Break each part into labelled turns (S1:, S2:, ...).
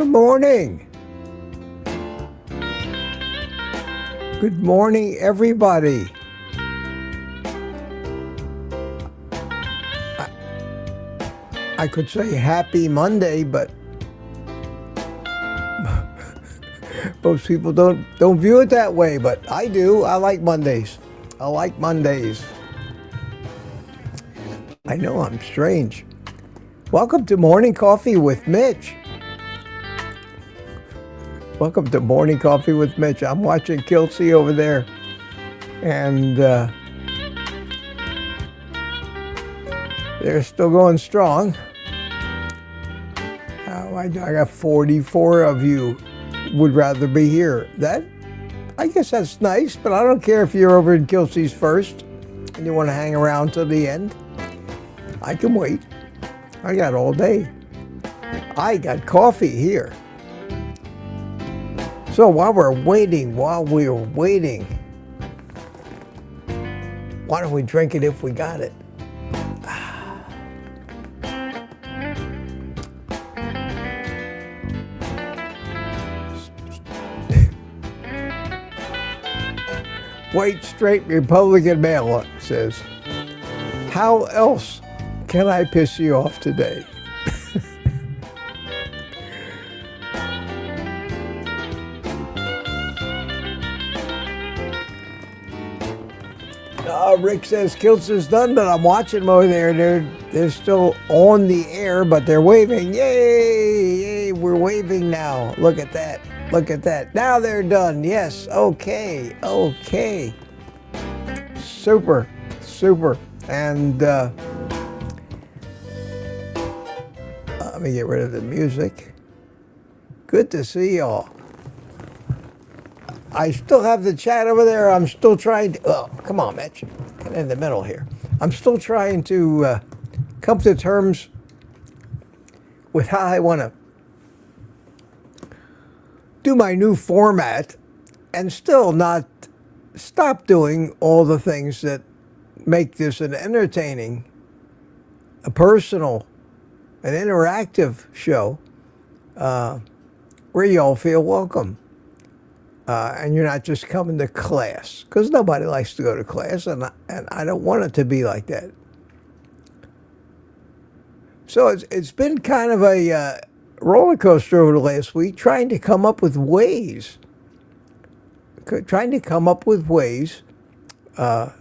S1: Good morning. Good morning, everybody. I could say happy Monday, but most people don't view it that way, but I do. I like Mondays. I like Mondays. I know I'm strange. Welcome to Morning Coffee with Mitch. Welcome to Morning Coffee with Mitch. I'm watching Kelsey over there, and they're still going strong. I got 44 of you would rather be here. I guess that's nice, but I don't care if you're over in Kelsey's first and you want to hang around till the end. I can wait. I got all day. I got coffee here. So while we're waiting, why don't we drink it if we got it? White, straight Republican male says, how else can I piss you off today? Rick says Kilt's done, but I'm watching them over there. They're still on the air, but they're waving. Yay! Yay! We're waving now. Look at that. Look at that. Now they're done. Yes. Okay. Okay. Super. Super. And let me get rid of the music. Good to see y'all. I still have the chat over there. I'm still trying to, oh, come on, Mitch. Get in the middle here. I'm still trying to come to terms with how I want to do my new format and still not stop doing all the things that make this an entertaining, a personal, an interactive show where y'all feel welcome. And you're not just coming to class, because nobody likes to go to class, and I don't want it to be like that. So it's been kind of a roller coaster over the last week, trying to come up with ways to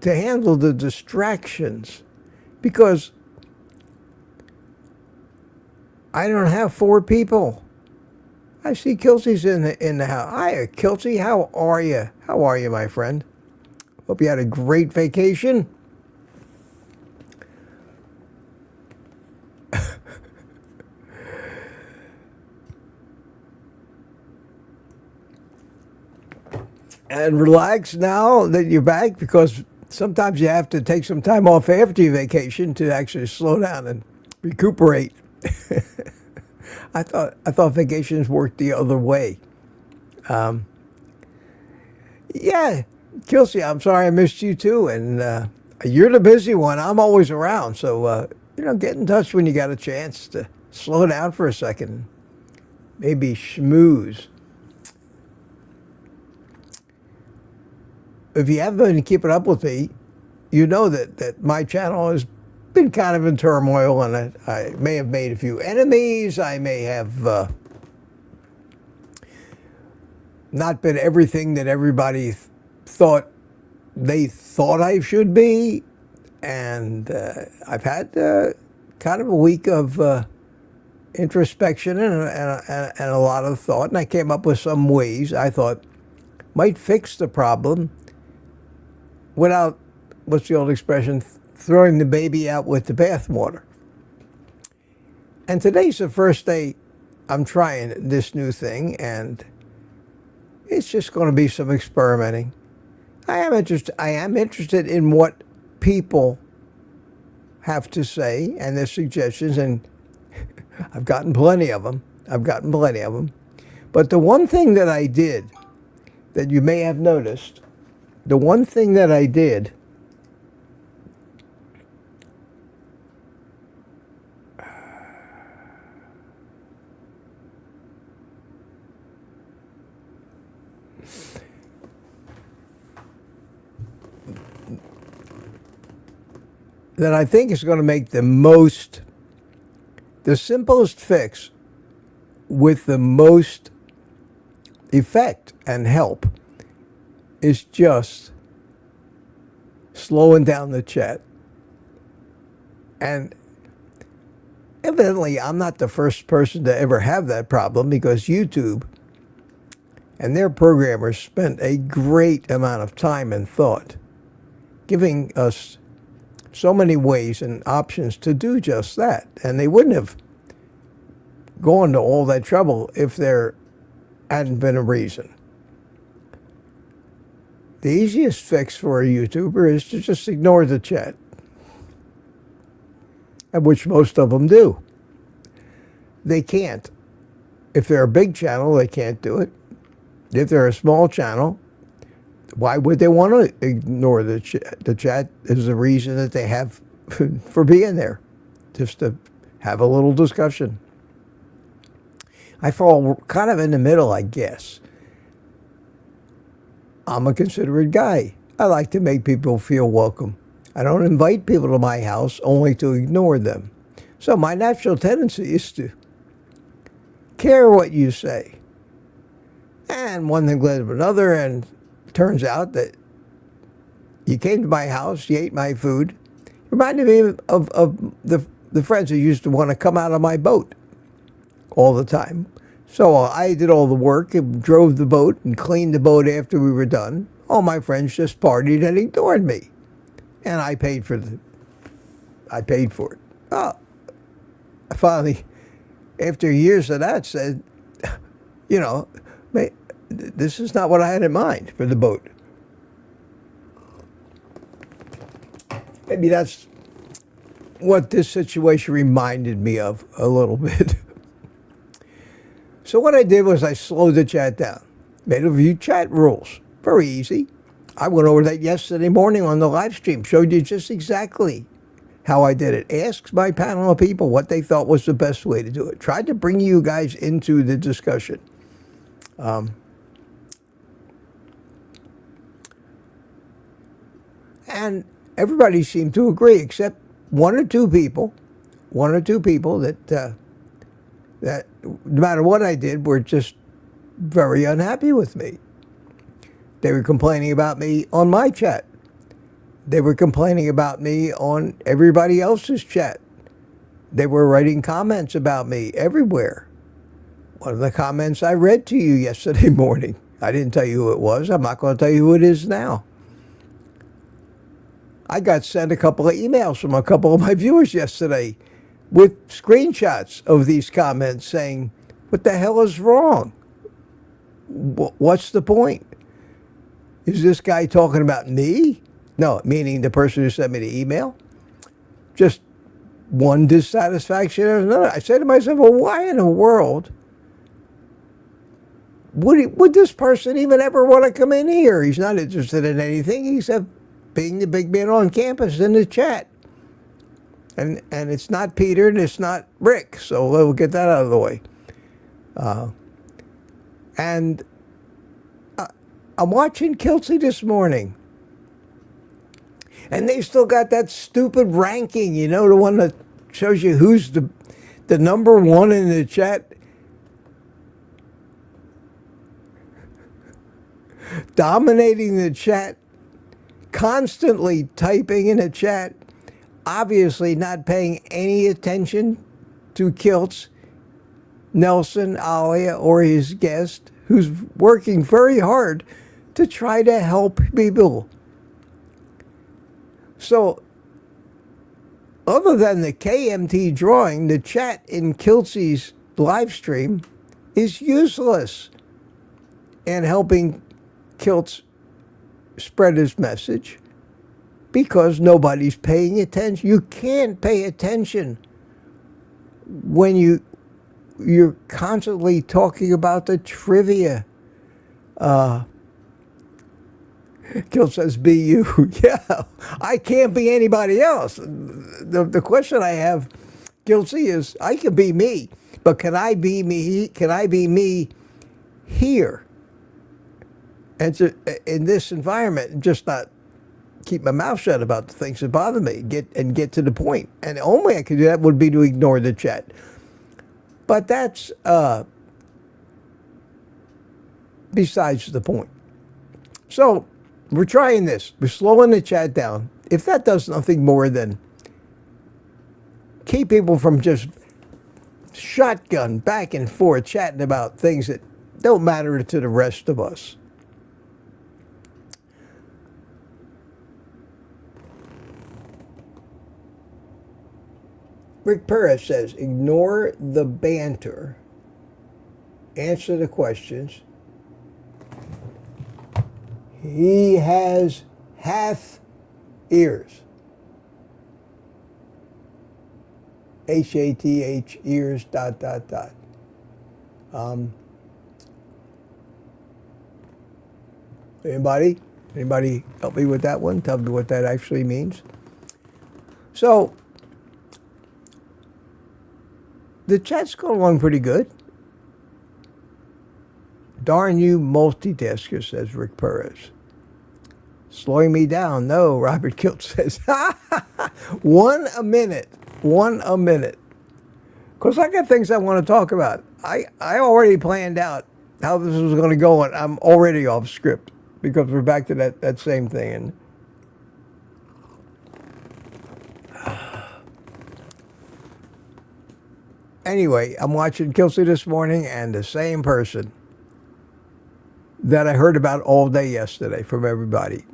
S1: handle the distractions, because I don't have 4 people. I see Kelsey's in the house. Hi, Kelsey. How are you? How are you, my friend? Hope you had a great vacation. And relax now that you're back, because sometimes you have to take some time off after your vacation to actually slow down and recuperate. I thought vacations worked the other way. Yeah, Kelsey, I'm sorry I missed you too. And you're the busy one. I'm always around. So, get in touch when you got a chance to slow down for a second. Maybe schmooze. If you haven't been keeping up with me, you know that my channel has been kind of in turmoil, and I may have made a few enemies. I may have not been everything that everybody thought I should be, and I've had kind of a week of introspection and a lot of thought, and I came up with some ways I thought might fix the problem without, what's the old expression, throwing the baby out with the bathwater. And today's the first day I'm trying this new thing, and it's just going to be some experimenting. I am interested in what people have to say and their suggestions, and I've gotten plenty of them. But the one thing that I did that you may have noticed, that I think is going to make the simplest fix with the most effect and help is just slowing down the chat. And evidently, I'm not the first person to ever have that problem, because YouTube and their programmers spent a great amount of time and thought giving us so many ways and options to do just that. And they wouldn't have gone to all that trouble if there hadn't been a reason. The easiest fix for a YouTuber is to just ignore the chat, which most of them do. They can't. If they're a big channel, they can't do it. If they're a small channel, why would they want to ignore the chat? The chat is the reason that they have for being there, just to have a little discussion. I fall kind of in the middle, I guess. I'm a considerate guy. I like to make people feel welcome. I don't invite people to my house only to ignore them. So my natural tendency is to care what you say. And one thing led to another, and it turns out that you came to my house, you ate my food. Reminded me of the friends who used to want to come out on my boat all the time. So I did all the work and drove the boat and cleaned the boat after we were done. All my friends just partied and ignored me. And I paid for it. Oh, I finally, after years of that, said, you know, this is not what I had in mind for the boat. Maybe that's what this situation reminded me of a little bit. So what I did was I slowed the chat down. Made a few chat rules. Very easy. I went over that yesterday morning on the live stream. Showed you just exactly how I did it. Asked my panel of people what they thought was the best way to do it. Tried to bring you guys into the discussion. And everybody seemed to agree, except one or two people that no matter what I did were just very unhappy with me. They were complaining about me on my chat. They were complaining about me on everybody else's chat. They were writing comments about me everywhere. One of the comments I read to you yesterday morning. I didn't tell you who it was. I'm not going to tell you who it is now. I got sent a couple of emails from a couple of my viewers yesterday with screenshots of these comments saying, what the hell is wrong? What's the point? Is this guy talking about me? No, meaning the person who sent me the email. Just one dissatisfaction or another. I said to myself, well, why in the world would this person even ever want to come in here? He's not interested in anything except being the big man on campus in the chat. And it's not Peter and it's not Rick, so we'll get that out of the way. And I'm watching Kelsey this morning, and they still got that stupid ranking, you know, the one that shows you who's the number one in the chat. Dominating the chat, constantly typing in a chat, obviously not paying any attention to Kiltz, Nelson, Alia, or his guest, who's working very hard to try to help people. So, other than the KMT drawing, the chat in Kiltzy's live stream is useless in helping Kiltz spread his message, because nobody's paying attention. You can't pay attention when you're constantly talking about the trivia. Kill says, be you. Yeah, I can't be anybody else. The question I have, Guilty, is I can be me, but can I be me? Can I be me here? And in this environment, just not keep my mouth shut about the things that bother me, get to the point. And the only way I could do that would be to ignore the chat. But that's besides the point. So we're trying this. We're slowing the chat down. If that does nothing more than keep people from just shotgun back and forth chatting about things that don't matter to the rest of us. Rick Perez says, ignore the banter, answer the questions. He has half ears. H-A-T-H, ears, ... Anybody help me with that one? Tell me what that actually means. So, the chat's going along pretty good. Darn you multitasker, says Rick Perez. Slowing me down. No, Robert Kilt says. 1 a minute. 1 a minute. Because I got things I want to talk about. I already planned out how this was going to go, and I'm already off script because we're back to that same thing. And anyway, I'm watching Kelsey this morning, and the same person that I heard about all day yesterday from everybody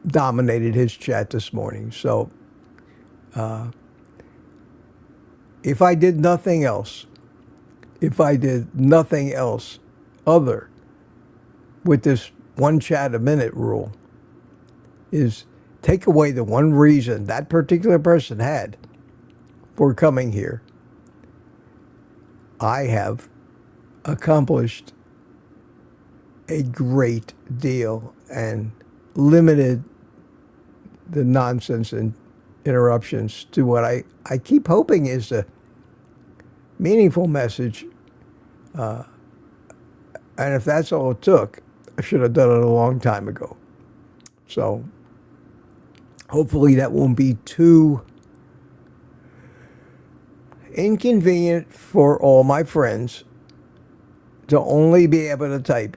S1: dominated his chat this morning. So if I did nothing else other with this one chat a minute rule, is take away the one reason that particular person had for coming here, I have accomplished a great deal and limited the nonsense and interruptions to what I keep hoping is a meaningful message. And if that's all it took, I should have done it a long time ago. So hopefully that won't be too inconvenient for all my friends to only be able to type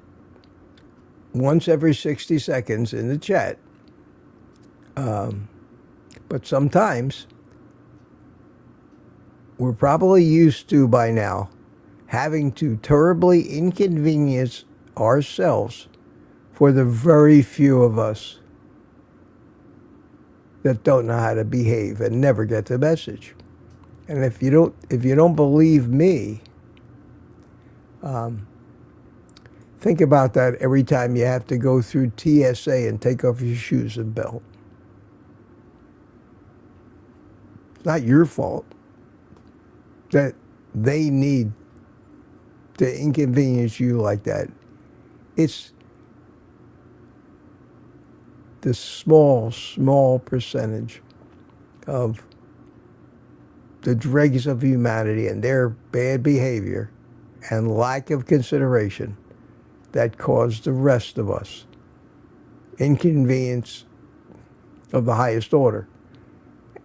S1: once every 60 seconds in the chat. But sometimes we're probably used to by now having to terribly inconvenience ourselves for the very few of us that don't know how to behave and never get the message. And if you don't believe me, think about that every time you have to go through TSA and take off your shoes and belt. It's not your fault that they need to inconvenience you like that. It's the small percentage of the dregs of humanity and their bad behavior and lack of consideration that caused the rest of us inconvenience of the highest order.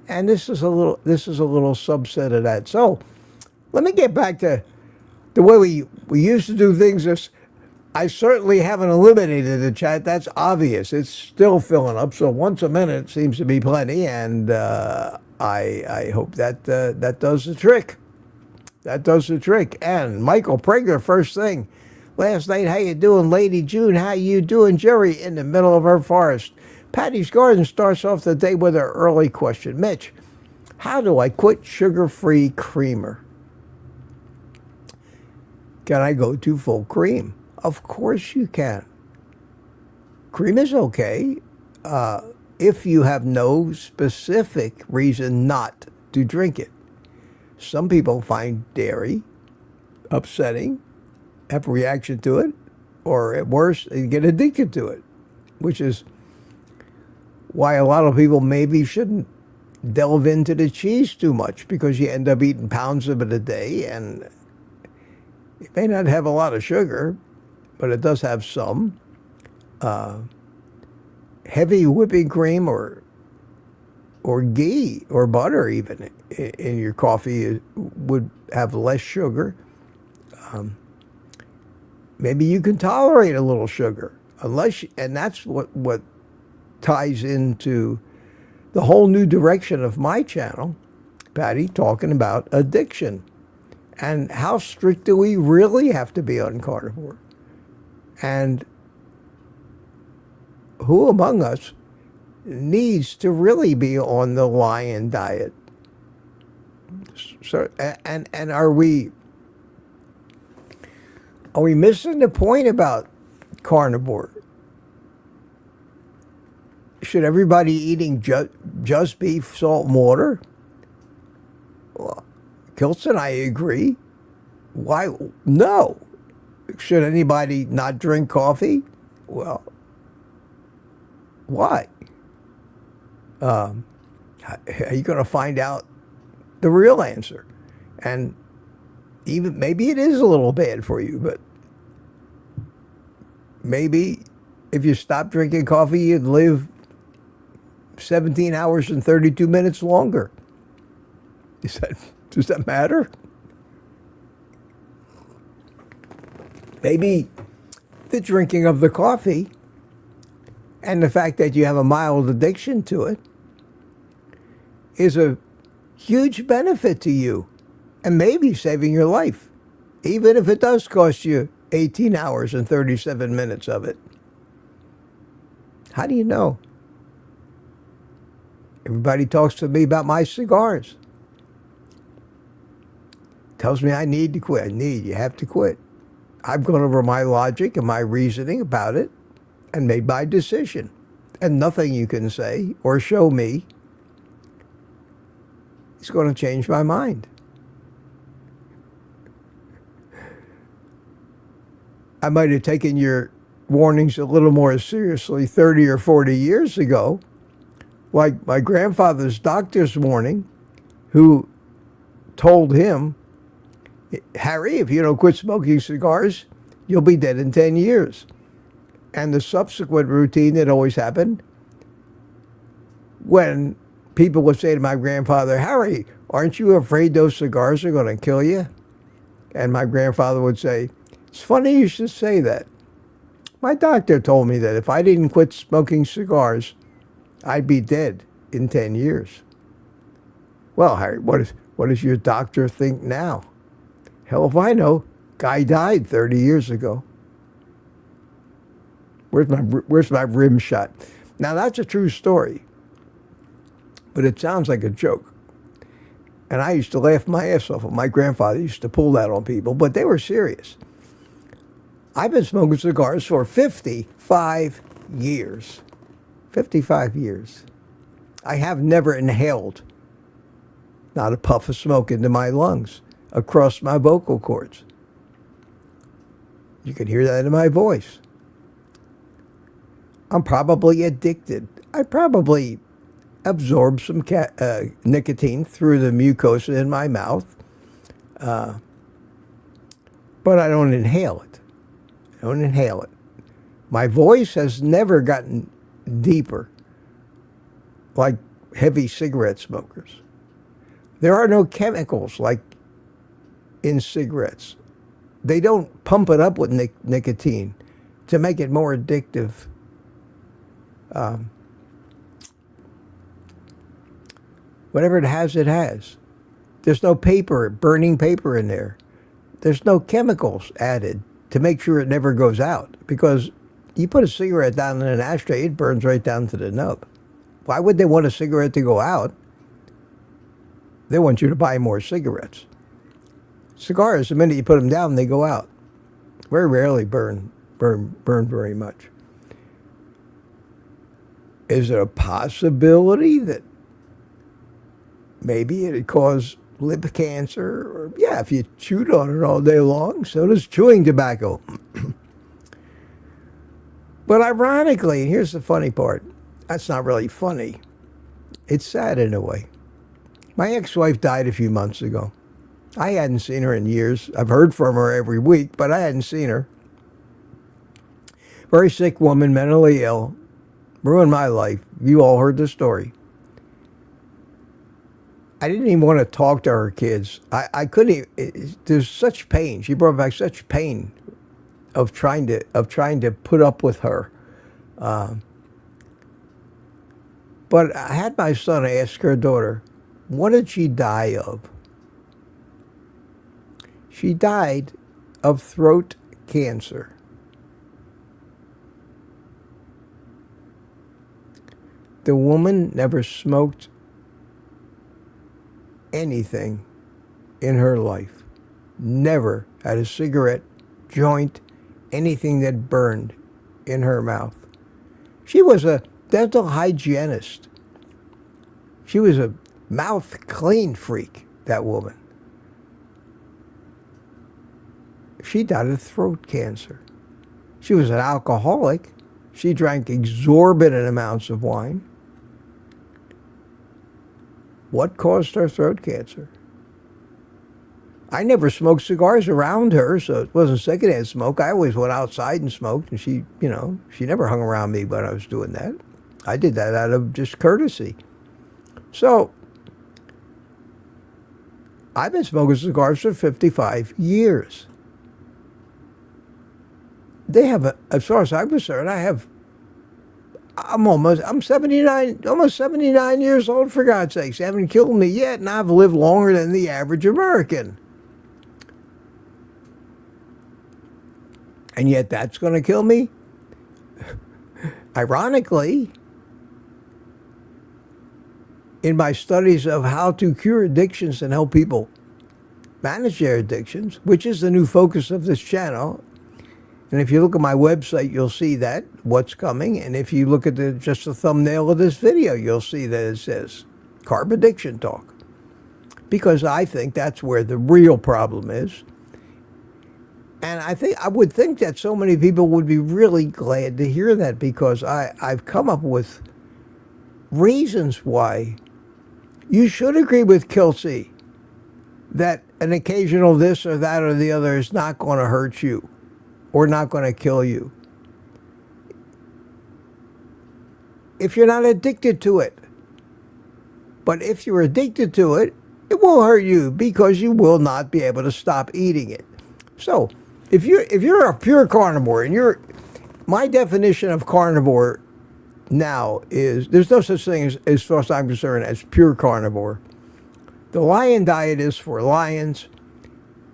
S1: And this is a little subset of that. So let me get back to the way we used to do things. I certainly haven't eliminated the chat. That's obvious. It's still filling up. So once a minute seems to be plenty, and I hope that does the trick. That does the trick. And Michael Prager, first thing last night, how you doing, Lady June? How you doing, Jerry? In the middle of her forest. Patty's Garden starts off the day with an early question. Mitch, how do I quit sugar-free creamer? Can I go to full cream? Of course you can. Cream is okay if you have no specific reason not to drink it. Some people find dairy upsetting, have a reaction to it, or at worst, they get addicted to it, which is why a lot of people maybe shouldn't delve into the cheese too much, because you end up eating pounds of it a day, and it may not have a lot of sugar, but it does have some. heavy whipping cream or ghee or butter even in your coffee would have less sugar. Maybe you can tolerate a little sugar, and that's what ties into the whole new direction of my channel, Patty, talking about addiction and how strict do we really have to be on carnivore, and who among us needs to really be on the lion diet. So, and are we missing the point about carnivore? Should everybody eating just beef, salt, and water? Well, Kilson, I agree. Why? No. Should anybody not drink coffee? Well, why? Are you going to find out the real answer? And even maybe it is a little bad for you, but maybe if you stop drinking coffee, you'd live 17 hours and 32 minutes longer. Does that matter? Maybe the drinking of the coffee and the fact that you have a mild addiction to it is a huge benefit to you and maybe saving your life, even if it does cost you 18 hours and 37 minutes of it. How do you know? Everybody talks to me about my cigars. Tells me I need to quit. You have to quit. I've gone over my logic and my reasoning about it and made my decision. And nothing you can say or show me is going to change my mind. I might have taken your warnings a little more seriously 30 or 40 years ago, like my grandfather's doctor's warning, who told him, Harry, if you don't quit smoking cigars, you'll be dead in 10 years. And the subsequent routine that always happened, when people would say to my grandfather, Harry, aren't you afraid those cigars are going to kill you? And my grandfather would say, it's funny you should say that. My doctor told me that if I didn't quit smoking cigars, I'd be dead in 10 years. Well, Harry, what does your doctor think now? Hell if I know. Guy died 30 years ago. Where's my rim shot? Now, that's a true story, but it sounds like a joke. And I used to laugh my ass off. My grandfather used to pull that on people, but they were serious. I've been smoking cigars for 55 years. 55 years. I have never inhaled not a puff of smoke into my lungs, across my vocal cords. You can hear that in my voice. I'm probably addicted. I probably absorb some nicotine through the mucosa in my mouth, but I don't inhale it. I don't inhale it. My voice has never gotten deeper like heavy cigarette smokers. There are no chemicals like in cigarettes. They don't pump it up with nicotine to make it more addictive. Whatever it has, it has. There's no burning paper in there. There's no chemicals added to make sure it never goes out. Because you put a cigarette down in an ashtray, it burns right down to the nub. Why would they want a cigarette to go out? They want you to buy more cigarettes. Cigars, the minute you put them down, they go out. Very rarely burn very much. Is it a possibility that maybe it'd cause lip cancer? Or, yeah, if you chewed on it all day long, so does chewing tobacco. But ironically, and here's the funny part, that's not really funny. It's sad in a way. My ex-wife died a few months ago. I hadn't seen her in years. I've heard from her every week, but I hadn't seen her. Very sick woman, mentally ill. ruined my life. You all heard the story. I didn't even want to talk to her kids. I couldn't. There's such pain. She brought back such pain of trying to put up with her. But I had my son ask her daughter, what did she die of? She died of throat cancer. The woman never smoked anything in her life. Never had a cigarette, joint, anything that burned in her mouth. She was a dental hygienist. She was a mouth clean freak, that woman. She died of throat cancer. She was an alcoholic. She drank exorbitant amounts of wine. What caused her throat cancer? I never smoked cigars around her, so it wasn't secondhand smoke. I always went outside and smoked, and she never hung around me when I was doing that. I did that out of just courtesy. So, I've been smoking cigars for 55 years. They have, as far as I'm concerned, I'm 79, almost 79 years old, for God's sakes. They haven't killed me yet, and I've lived longer than the average American. And yet that's going to kill me? Ironically, in my studies of how to cure addictions and help people manage their addictions, which is the new focus of this channel, and if you look at my website, you'll see that, what's coming. And if you look at just the thumbnail of this video, you'll see that it says Carb Addiction Talk. Because I think that's where the real problem is. And I would think that so many people would be really glad to hear that, because I've come up with reasons why you should agree with Kelsey that an occasional this or that or the other is not going to hurt you or not going to kill you if you're not addicted to it. But if you're addicted to it, it will hurt you because you will not be able to stop eating it. So if you're a pure carnivore, and my definition of carnivore now is, there's no such thing as far as I'm concerned, as pure carnivore. The lion diet is for lions.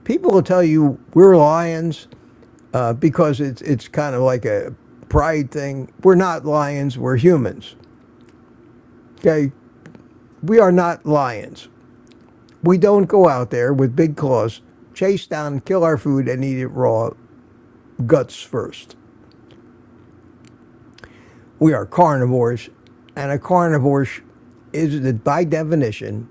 S1: People will tell you we're lions because it's kind of like a pride thing. We're not lions, we're humans. Okay? We are not lions. We don't go out there with big claws, chase down, kill our food, and eat it raw, guts first. We are carnivores, and a carnivore is, by definition,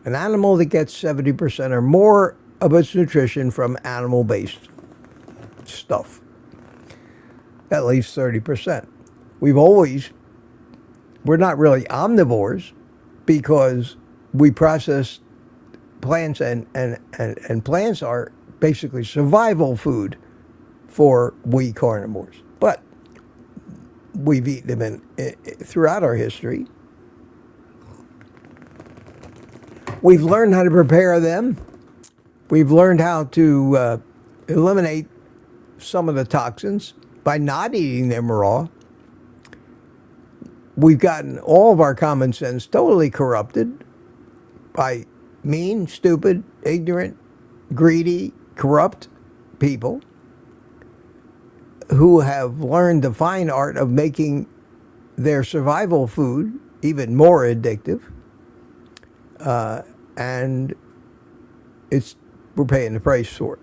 S1: an animal that gets 70% or more of its nutrition from animal-based stuff. That leaves 30%. We're not really omnivores because we process plants, and plants are basically survival food for we carnivores. But we've eaten them throughout our history. We've learned how to prepare them. We've learned how to eliminate some of the toxins by not eating them raw. We've gotten all of our common sense totally corrupted by mean, stupid, ignorant, greedy, corrupt people who have learned the fine art of making their survival food even more addictive. And we're paying the price for it.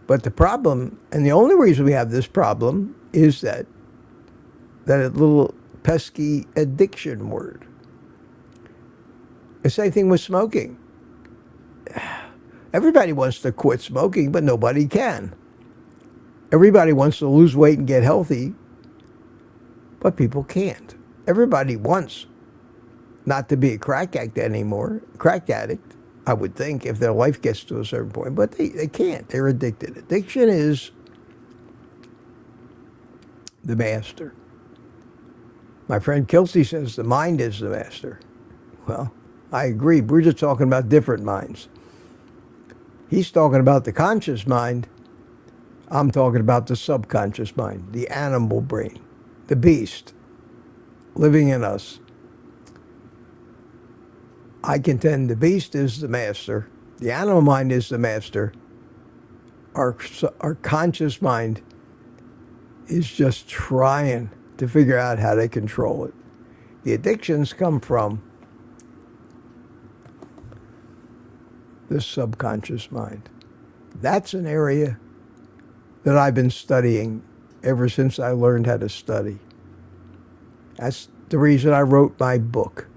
S1: But the problem, and the only reason we have this problem, is that little pesky addiction word. The same thing with smoking. Everybody wants to quit smoking, but nobody can. Everybody wants to lose weight and get healthy, but people can't. Everybody wants not to be a crack addict anymore. Crack addict, I would think, if their life gets to a certain point, but they can't. They're addicted. Addiction is the master. My friend Kelsey says the mind is the master. Well, I agree. We're just talking about different minds. He's talking about the conscious mind. I'm talking about the subconscious mind, the animal brain, the beast living in us. I contend the beast is the master. The animal mind is the master. Our conscious mind is just trying to figure out how to control it. The addictions come from the subconscious mind. That's an area that I've been studying ever since I learned how to study. That's the reason I wrote my book.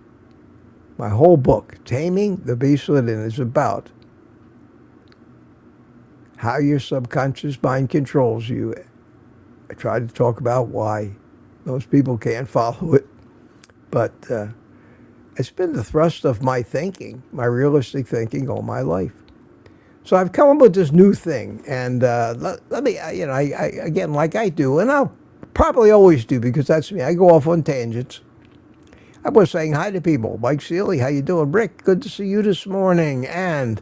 S1: My whole book, Taming the Beast Within, is about how your subconscious mind controls you. I try to talk about why. Most people can't follow it, but it's been the thrust of my thinking, my realistic thinking all my life. So I've come up with this new thing, and let me, I again, like I do, and I'll probably always do because that's me. I go off on tangents. I was saying hi to people. Mike Seeley, how you doing? Rick, good to see you this morning. And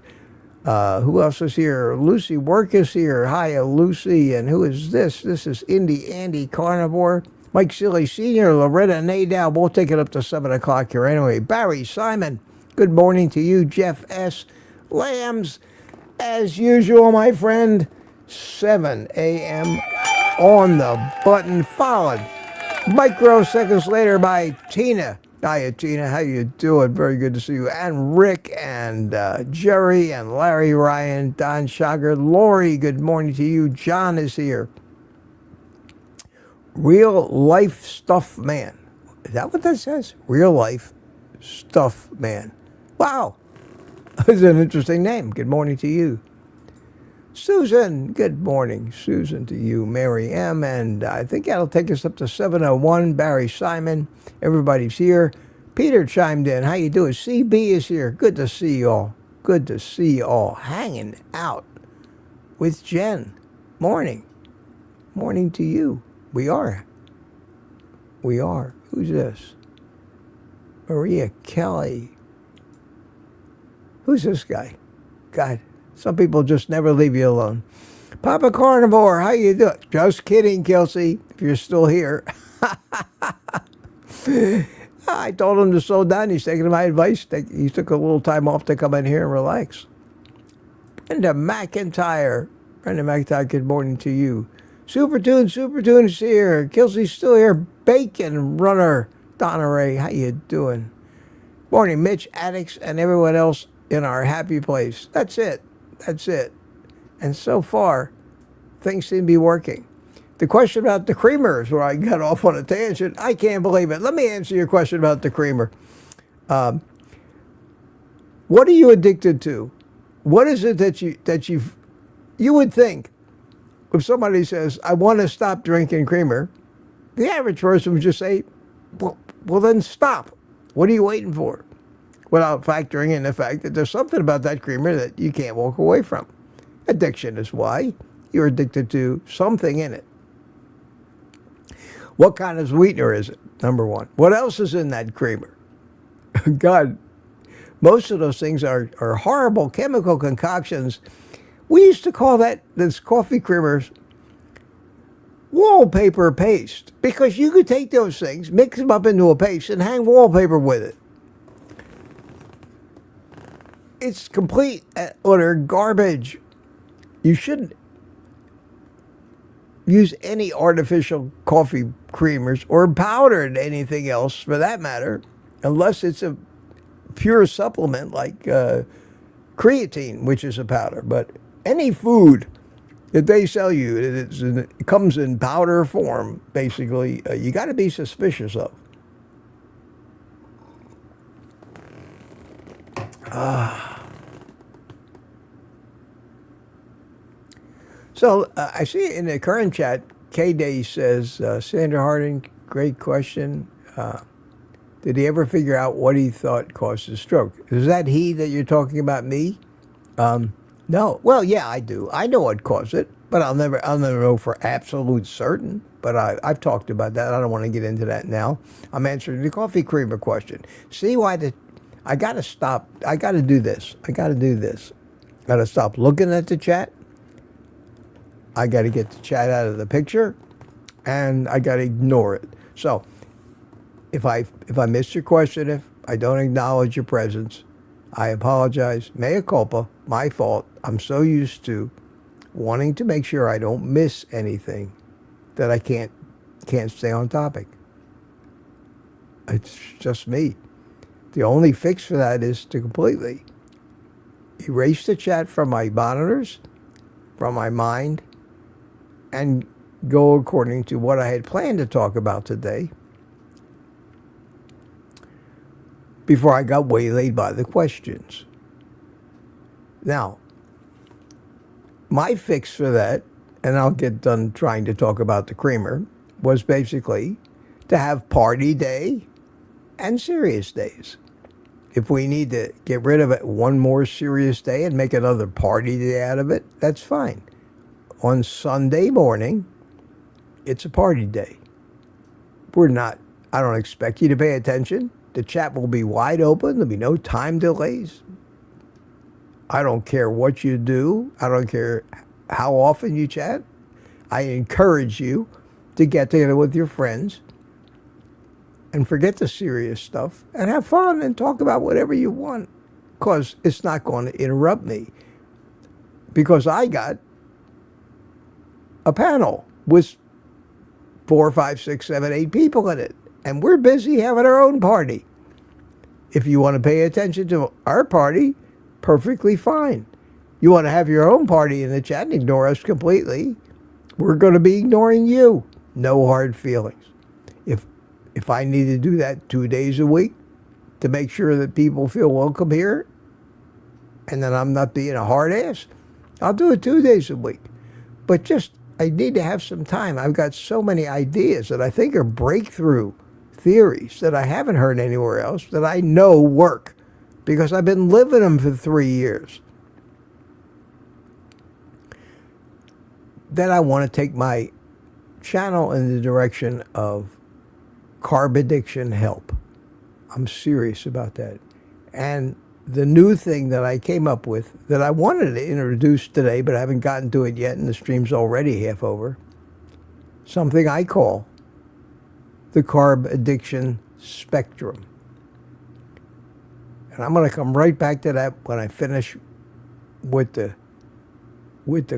S1: who else is here? Lucy Work is here. Hi, Lucy. And who is this? This is Andy Carnivore. Mike Seeley Sr., Loretta Nadow. We'll take it up to 7 o'clock here anyway. Barry Simon, good morning to you. Jeff S. Lambs, as usual, my friend, 7 a.m. on the button, followed microseconds later by Tina. Hiya, Tina. How you doing? Very good to see you. And Rick and Jerry and Larry Ryan, Don Shager. Lori, good morning to you. John is here. Real life stuff man. Is that what that says? Real life stuff man. Wow. That's an interesting name. Good morning to you. Susan, good morning. Susan to you. Mary M. And I think that'll take us up to 7:01. Barry Simon. Everybody's here. Peter chimed in. How you doing? CB is here. Good to see you all. Good to see you all. Hanging out with Jen. Morning. Morning to you. We are. Who's this? Maria Kelly. Who's this guy? God, some people just never leave you alone. Papa Carnivore, how you doing? Just kidding, Kelsey, if you're still here. I told him to slow down. He's taking my advice. He took a little time off to come in here and relax. Brenda McIntyre, good morning to you. Super Tune is here. Kelsey's still here. Bacon Runner, Donna Ray, how you doing? Morning, Mitch, Addicts, and everyone else in our happy place. That's it. And so far, things seem to be working. The question about the creamers, where I got off on a tangent, I can't believe it. Let me answer your question about the creamer. What are you addicted to? What is it that you would think if somebody says, I want to stop drinking creamer, the average person would just say, well then stop. What are you waiting for? Without factoring in the fact that there's something about that creamer that you can't walk away from. Addiction is why. You're addicted to something in it. What kind of sweetener is it? Number one. What else is in that creamer? God, most of those things are horrible chemical concoctions. We used to call this coffee creamers wallpaper paste, because you could take those things, mix them up into a paste, and hang wallpaper with it. It's complete utter garbage. You shouldn't use any artificial coffee creamers or powdered anything else for that matter, unless it's a pure supplement like creatine, which is a powder. But any food that they sell you, it comes in powder form, basically, you got to be suspicious of. So I see in the current chat, K-Day says, Sandra Harding, great question. Did he ever figure out what he thought caused his stroke? Is that he that you're talking about, me? No. Well, yeah, I do. I know what caused it. But I'll never know for absolute certain. But I've talked about that. I don't want to get into that now. I'm answering the coffee creamer question. See why I got to stop. I got to do this. I got to stop looking at the chat. I got to get the chat out of the picture, and I got to ignore it. So if I missed your question, if I don't acknowledge your presence, I apologize. Mea culpa, my fault. I'm so used to wanting to make sure I don't miss anything that I can't stay on topic. It's just me. The only fix for that is to completely erase the chat from my monitors, from my mind, and go according to what I had planned to talk about today before I got waylaid by the questions. Now, my fix for that, and I'll get done trying to talk about the creamer, was basically to have party day and serious days. If we need to get rid of it one more serious day and make another party day out of it, that's fine. On Sunday morning, it's a party day. I don't expect you to pay attention. The chat will be wide open. There'll be no time delays. I don't care what you do. I don't care how often you chat. I encourage you to get together with your friends and forget the serious stuff and have fun and talk about whatever you want, because it's not going to interrupt me. Because I got a panel with 4, 5, 6, 7, 8 people in it, and we're busy having our own party. If you want to pay attention to our party, perfectly fine. You want to have your own party in the chat and ignore us completely, we're going to be ignoring you. No hard feelings. If I need to do that 2 days a week to make sure that people feel welcome here, and then I'm not being a hard ass, I'll do it 2 days a week. But I need to have some time. I've got so many ideas that I think are breakthrough theories that I haven't heard anywhere else that I know work because I've been living them for 3 years. Then I want to take my channel in the direction of carb addiction help. I'm serious about that. And the new thing that I came up with that I wanted to introduce today, but I haven't gotten to it yet, and the stream's already half over, something I call the carb addiction spectrum. And I'm going to come right back to that when I finish with the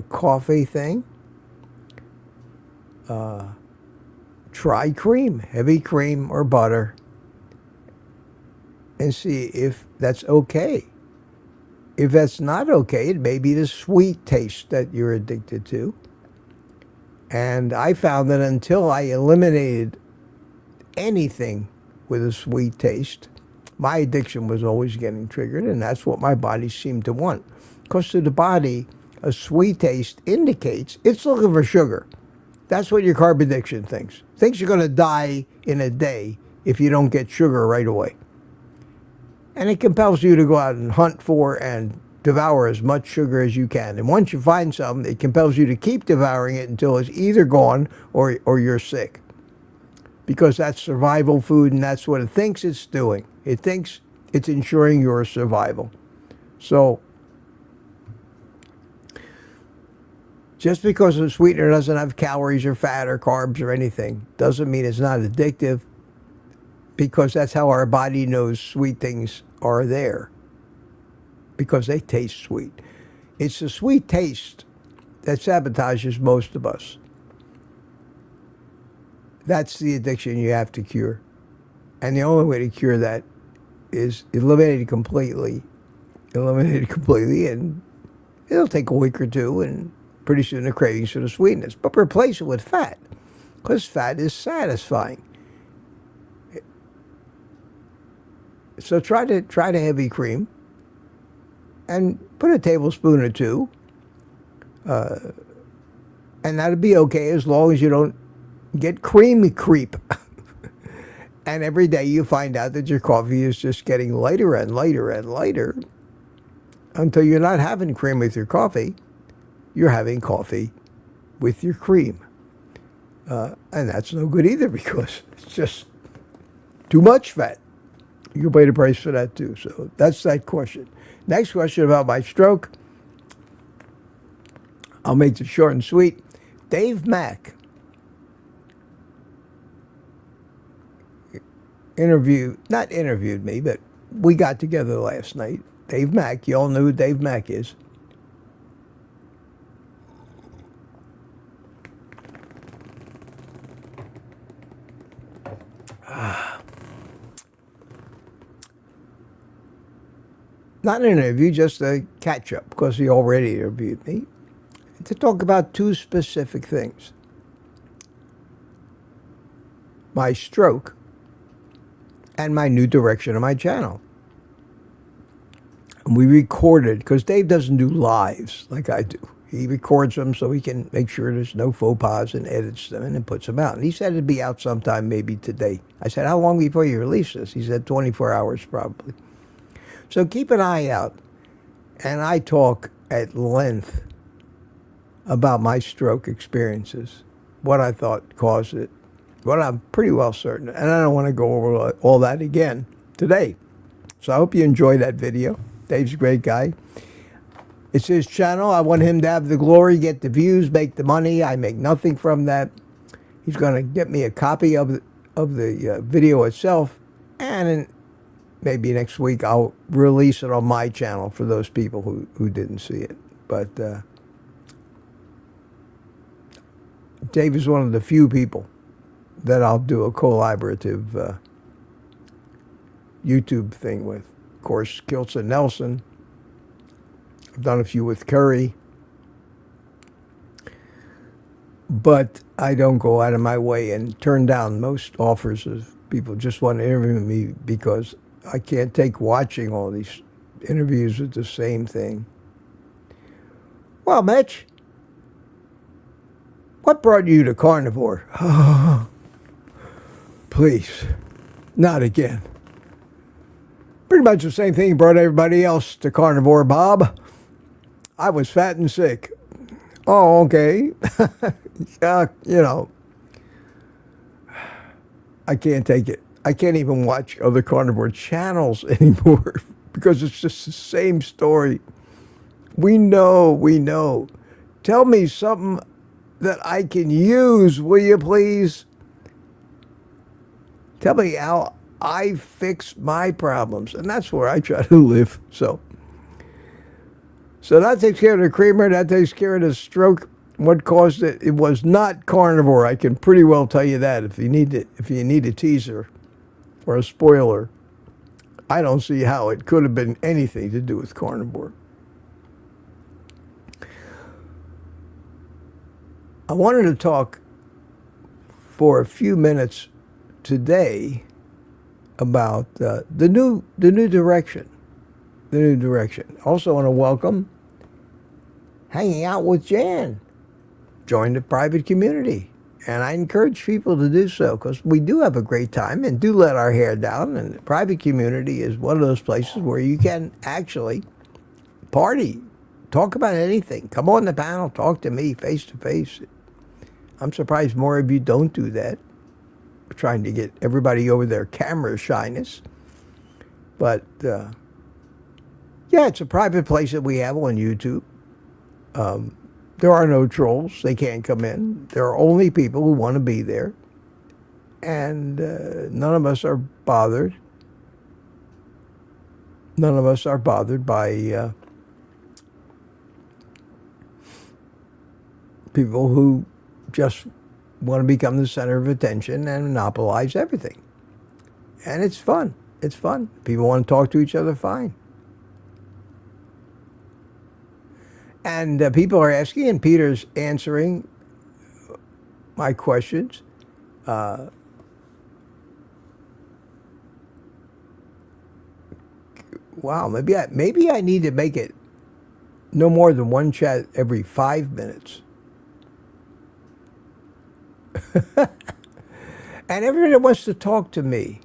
S1: coffee thing. Try cream, heavy cream or butter, and see if that's okay. If that's not okay, it may be the sweet taste that you're addicted to. And I found that until I eliminated anything with a sweet taste, my addiction was always getting triggered, and that's what my body seemed to want. Because to the body, a sweet taste indicates it's looking for sugar. That's what your carb addiction thinks. Thinks you're going to die in a day if you don't get sugar right away. And it compels you to go out and hunt for and devour as much sugar as you can. And once you find some, it compels you to keep devouring it until it's either gone or you're sick. Because that's survival food, and that's what it thinks it's doing. It thinks it's ensuring your survival. So just because a sweetener doesn't have calories or fat or carbs or anything doesn't mean it's not addictive, because that's how our body knows sweet things are there, because they taste sweet. It's the sweet taste that sabotages most of us. That's the addiction you have to cure. And the only way to cure that is eliminate it completely, and it'll take a week or two, and pretty soon the cravings for the sweetness. But replace it with fat, because fat is satisfying. So try to heavy cream, and put a tablespoon or two, and that'll be okay as long as you don't get creamy creep. And every day you find out that your coffee is just getting lighter and lighter and lighter until you're not having cream with your coffee. You're having coffee with your cream. And that's no good either because it's just too much fat. You can pay the price for that too. So that's that question. Next question about my stroke. I'll make it short and sweet. Dave Mack not interviewed me, but we got together last night. Dave Mack, you all know who Dave Mack is. Not an interview, just a catch-up, because he already interviewed me, to talk about two specific things. My stroke and my new direction of my channel. And we recorded, because Dave doesn't do lives like I do. He records them so he can make sure there's no faux pas and edits them and then puts them out. And he said it'd be out sometime maybe today. I said, how long before you release this? He said 24 hours probably. So keep an eye out. And I talk at length about my stroke experiences, what I thought caused it, what I'm pretty well certain. And I don't want to go over all that again today. So I hope you enjoy that video. Dave's a great guy. It's his channel. I want him to have the glory, get the views, make the money. I make nothing from that. He's going to get me a copy of the video itself, and maybe next week I'll release it on my channel for those people who didn't see it. But Dave is one of the few people that I'll do a collaborative YouTube thing with. Of course, Kilson Nelson. I've done a few with Curry. But I don't go out of my way and turn down most offers of people just want to interview me because I can't take watching all these interviews with the same thing. Well, Mitch, what brought you to Carnivore? Oh, please, not again. Pretty much the same thing brought everybody else to Carnivore, Bob. I was fat and sick. Oh, okay. You know, I can't take it. I can't even watch other Carnivore channels anymore because it's just the same story. We know. Tell me something that I can use, will you please? Tell me how I fix my problems. And that's where I try to live. So that takes care of the creamer. That takes care of the stroke. What caused it? It was not Carnivore. I can pretty well tell you that. If you need a teaser or a spoiler, I don't see how it could have been anything to do with Carnivore. I wanted to talk for a few minutes today about the new direction. The new direction. Also want to welcome hanging out with Jan. Join the private community. And I encourage people to do so because we do have a great time and do let our hair down. And the private community is one of those places where you can actually party, talk about anything. Come on the panel, talk to me face to face. I'm surprised more of you don't do that. We're trying to get everybody over their camera shyness. But yeah, it's a private place that we have on YouTube. There are no trolls. They can't come in. There are only people who want to be there. And none of us are bothered. None of us are bothered by people who just want to become the center of attention and monopolize everything. And it's fun. It's fun. People want to talk to each other, fine. And people are asking, and Peter's answering my questions. Wow, maybe I need to make it no more than one chat every 5 minutes. And everybody wants to talk to me.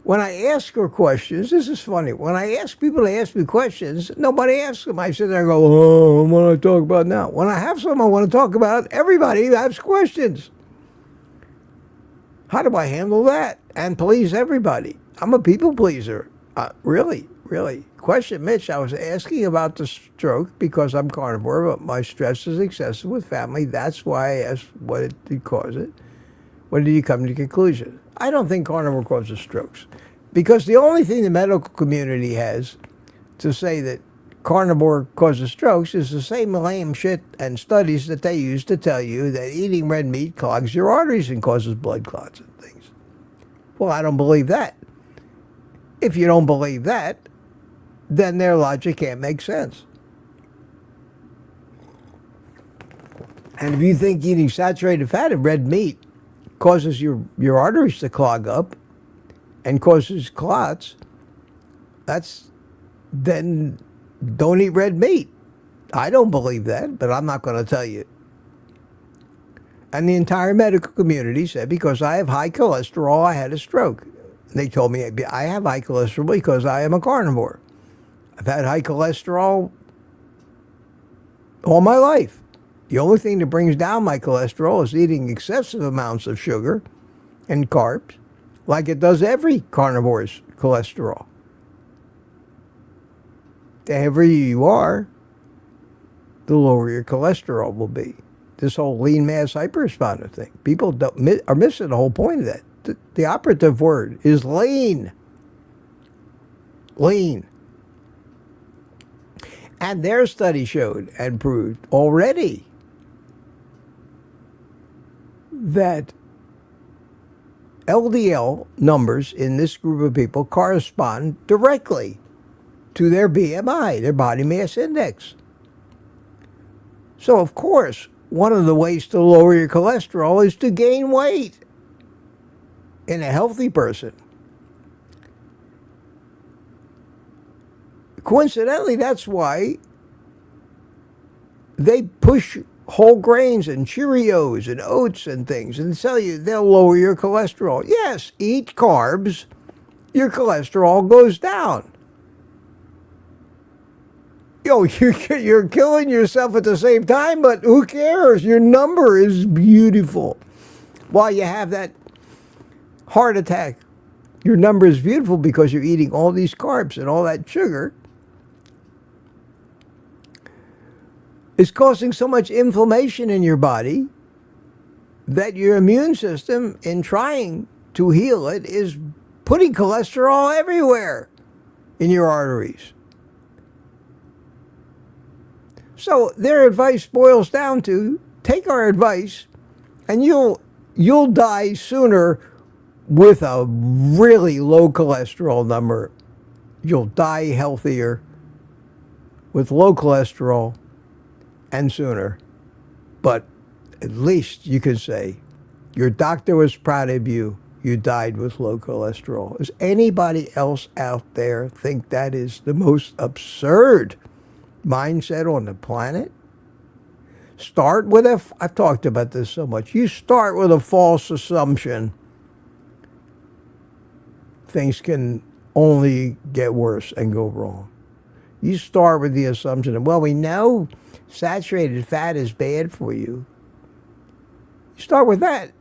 S1: when I ask her questions, this is funny. When I ask people to ask me questions, nobody asks them. I sit there and go, oh, what do I talk about now? When I have something I want to talk about, everybody asks questions. How do I handle that and please everybody? I'm a people pleaser. Really. Question, Mitch, I was asking about the stroke because I'm carnivore, but my stress is excessive with family. That's why I asked what did cause it. When did you come to the conclusion? I don't think carnivore causes strokes, because the only thing the medical community has to say that carnivore causes strokes is the same lame shit and studies that they use to tell you that eating red meat clogs your arteries and causes blood clots and things. Well, I don't believe that. If you don't believe that, then their logic can't make sense. And if you think eating saturated fat and red meat causes your arteries to clog up and causes clots, then don't eat red meat. I don't believe that, but I'm not going to tell you. And the entire medical community said because I have high cholesterol, I had a stroke. They told me I have high cholesterol because I am a carnivore. I've had high cholesterol all my life. The only thing that brings down my cholesterol is eating excessive amounts of sugar and carbs, like it does every carnivore's cholesterol. The heavier you are, the lower your cholesterol will be. This whole lean mass hyperresponder thing. People are missing the whole point of that. The operative word is lean. Lean. And their study showed and proved already that LDL numbers in this group of people correspond directly to their BMI, their body mass index. So, of course, one of the ways to lower your cholesterol is to gain weight in a healthy person. Coincidentally, that's why they push whole grains and Cheerios and oats and things and tell you they'll lower your cholesterol. Yes, eat carbs, your cholesterol goes down. You're killing yourself at the same time, but who cares? Your number is beautiful. While you have that heart attack, your number is beautiful because you're eating all these carbs and all that sugar. It's causing so much inflammation in your body that your immune system, in trying to heal it, is putting cholesterol everywhere in your arteries. So their advice boils down to take our advice and you'll die sooner with a really low cholesterol number. You'll die healthier with low cholesterol and sooner. But at least you could say your doctor was proud of you. You died with low cholesterol. Does anybody else out there think that is the most absurd mindset on the planet? Start with I've talked about this so much. You start with a false assumption. Things can only get worse and go wrong. You start with the assumption that, well, we know saturated fat is bad for you. You start with that.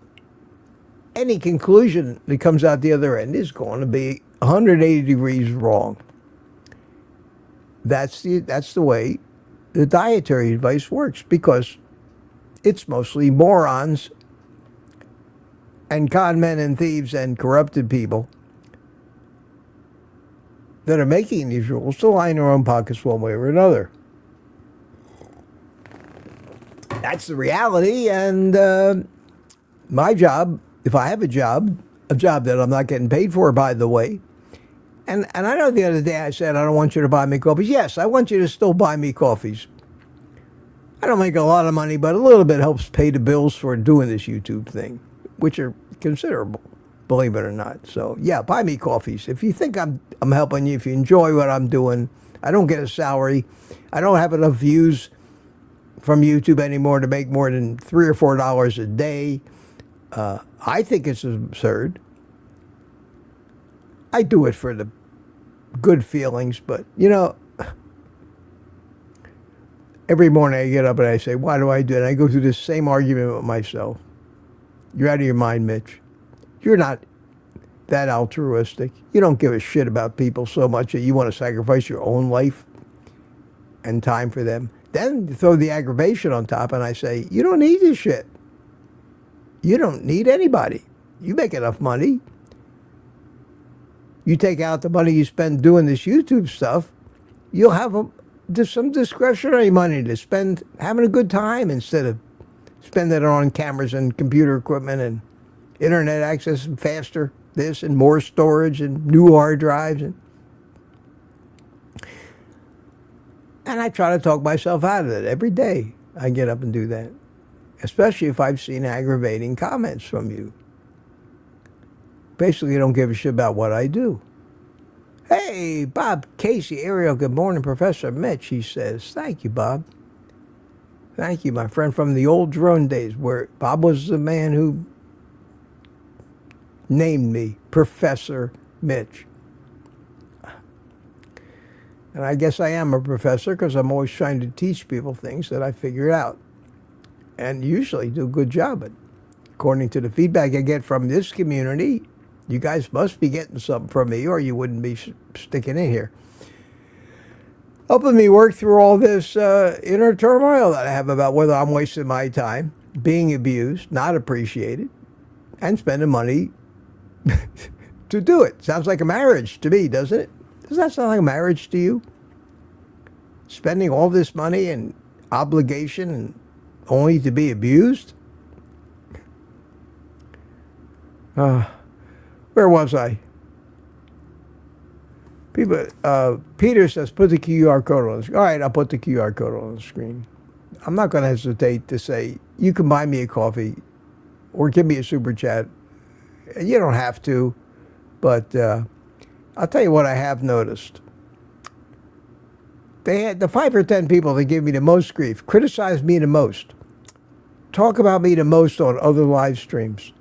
S1: Any conclusion that comes out the other end is going to be 180 degrees wrong. That's the way the dietary advice works, because it's mostly morons and con men and thieves and corrupted people that are making these rules to line their own pockets one way or another. That's the reality, and my job, if I have a job that I'm not getting paid for, by the way, and I know the other day I said, I don't want you to buy me coffees. Yes, I want you to still buy me coffees. I don't make a lot of money, but a little bit helps pay the bills for doing this YouTube thing, which are considerable, believe it or not. So, yeah, buy me coffees. If you think I'm helping you, if you enjoy what I'm doing, I don't get a salary. I don't have enough views from YouTube anymore to make more than $3 or $4 a day. I think it's absurd. I do it for the good feelings, but, you know, every morning I get up and I say, why do I do it? And I go through this same argument with myself. You're out of your mind, Mitch. You're not that altruistic. You don't give a shit about people so much that you want to sacrifice your own life and time for them. Then you throw the aggravation on top and I say, you don't need this shit. You don't need anybody. You make enough money. You take out the money you spend doing this YouTube stuff, you'll have just some discretionary money to spend having a good time instead of spending it on cameras and computer equipment and internet access and faster this and more storage and new hard drives. And I try to talk myself out of it every day. I get up and do that, especially if I've seen aggravating comments from you. Basically, you don't give a shit about what I do. Hey, Bob Casey, Ariel, good morning, Professor Mitch, he says. Thank you, Bob. Thank you, my friend, from the old drone days where Bob was the man who named me Professor Mitch. And I guess I am a professor because I'm always trying to teach people things that I figured out and usually do a good job at. According to the feedback I get from this community, you guys must be getting something from me or you wouldn't be sticking in here. Helping me work through all this inner turmoil that I have about whether I'm wasting my time, being abused, not appreciated, and spending money to do it. Sounds like a marriage to me, doesn't it? Does that sound like a marriage to you? Spending all this money and obligation and only to be abused? Where was I? Peter says, put the QR code on the screen. All right, I'll put the QR code on the screen. I'm not going to hesitate to say, you can buy me a coffee or give me a super chat. You don't have to, but I'll tell you what I have noticed. They had the 5 or 10 people that give me the most grief, criticize me the most, talk about me the most on other live streams,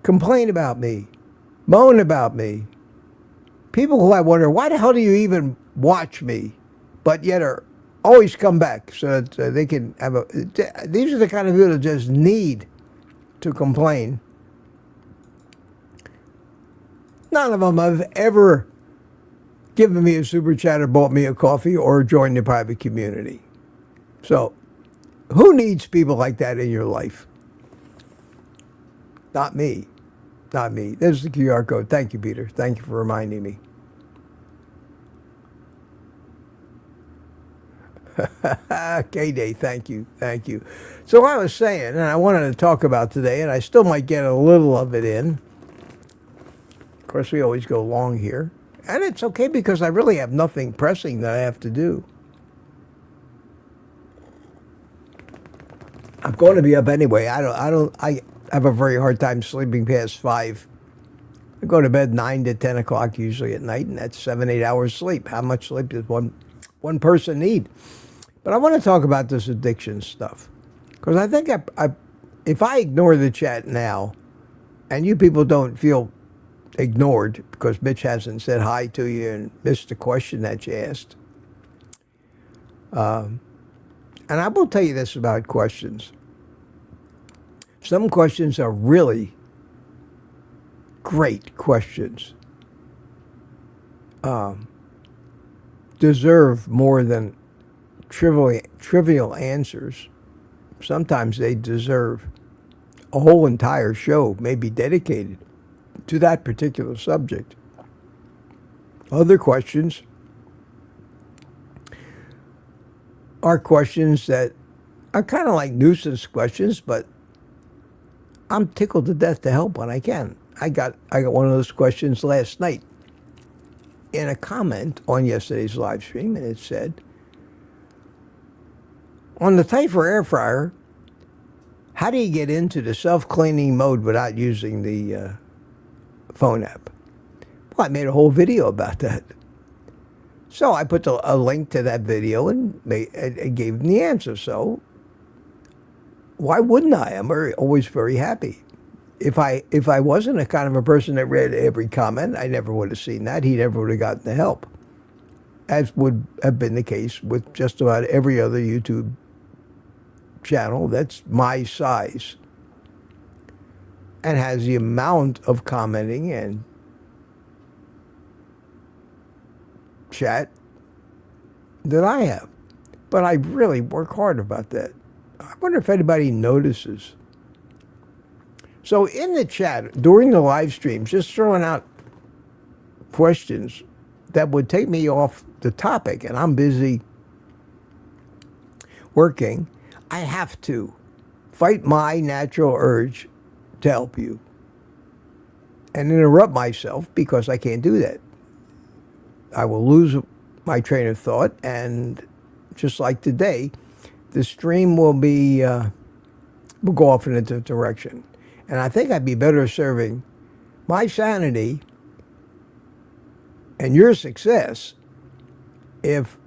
S1: complain about me, moan about me. People who I wonder, why the hell do you even watch me? But yet are always come back so that they can have a... These are the kind of people that just need to complain. None of them have ever given me a super chat or bought me a coffee or joined the private community. So, who needs people like that in your life? Not me. Not me. There's the QR code. Thank you, Peter. Thank you for reminding me. K-Day, thank you. Thank you. So I was saying, and I wanted to talk about today, and I still might get a little of it in. Of course, we always go long here. And it's okay because I really have nothing pressing that I have to do. I'm going to be up anyway. I have a very hard time sleeping past 5. I go to bed 9 to 10 o'clock usually at night, and that's 7-8 hours sleep. How much sleep does one person need? But I want to talk about this addiction stuff because I think if I ignore the chat now, and you people don't feel ignored because Mitch hasn't said hi to you and missed the question that you asked, and I will tell you this about questions. Some questions are really great questions. Deserve more than trivial answers. Sometimes they deserve a whole entire show, maybe dedicated to that particular subject. Other questions are questions that are kind of like nuisance questions, but I'm tickled to death to help when I can. I got one of those questions last night in a comment on yesterday's live stream, and it said, on the Typher air fryer, how do you get into the self-cleaning mode without using the phone app? Well, I made a whole video about that. So I put a link to that video and gave them the answer. So why wouldn't I? I'm always very happy. if I wasn't a kind of a person that read every comment, I never would have seen that. He never would have gotten the help, as would have been the case with just about every other YouTube channel that's my size and has the amount of commenting and chat that I have. But I really work hard about that. I wonder if anybody notices. So in the chat, during the live streams, just throwing out questions that would take me off the topic, and I'm busy working, I have to fight my natural urge to help you and interrupt myself because I can't do that. I will lose my train of thought, and just like today, the stream will go off in a different direction. And I think I'd be better serving my sanity and your success if,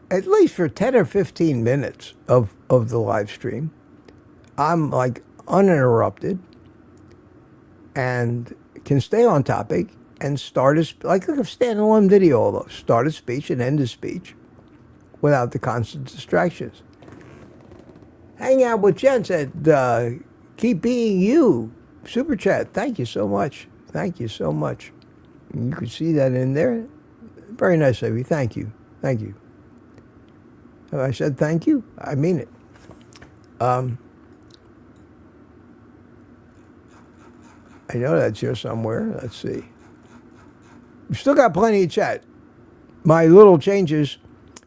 S1: at least for 10 or 15 minutes of the live stream, I'm like uninterrupted and can stay on topic and start like a standalone video, almost start a speech and end a speech without the constant distractions. Hang out with Jen said, keep being you. Super chat. Thank you so much. Thank you so much. You can see that in there. Very nice of you. Thank you. Thank you. Have I said thank you? I mean it. I know that's here somewhere. Let's see. We still got plenty of chat. My little changes,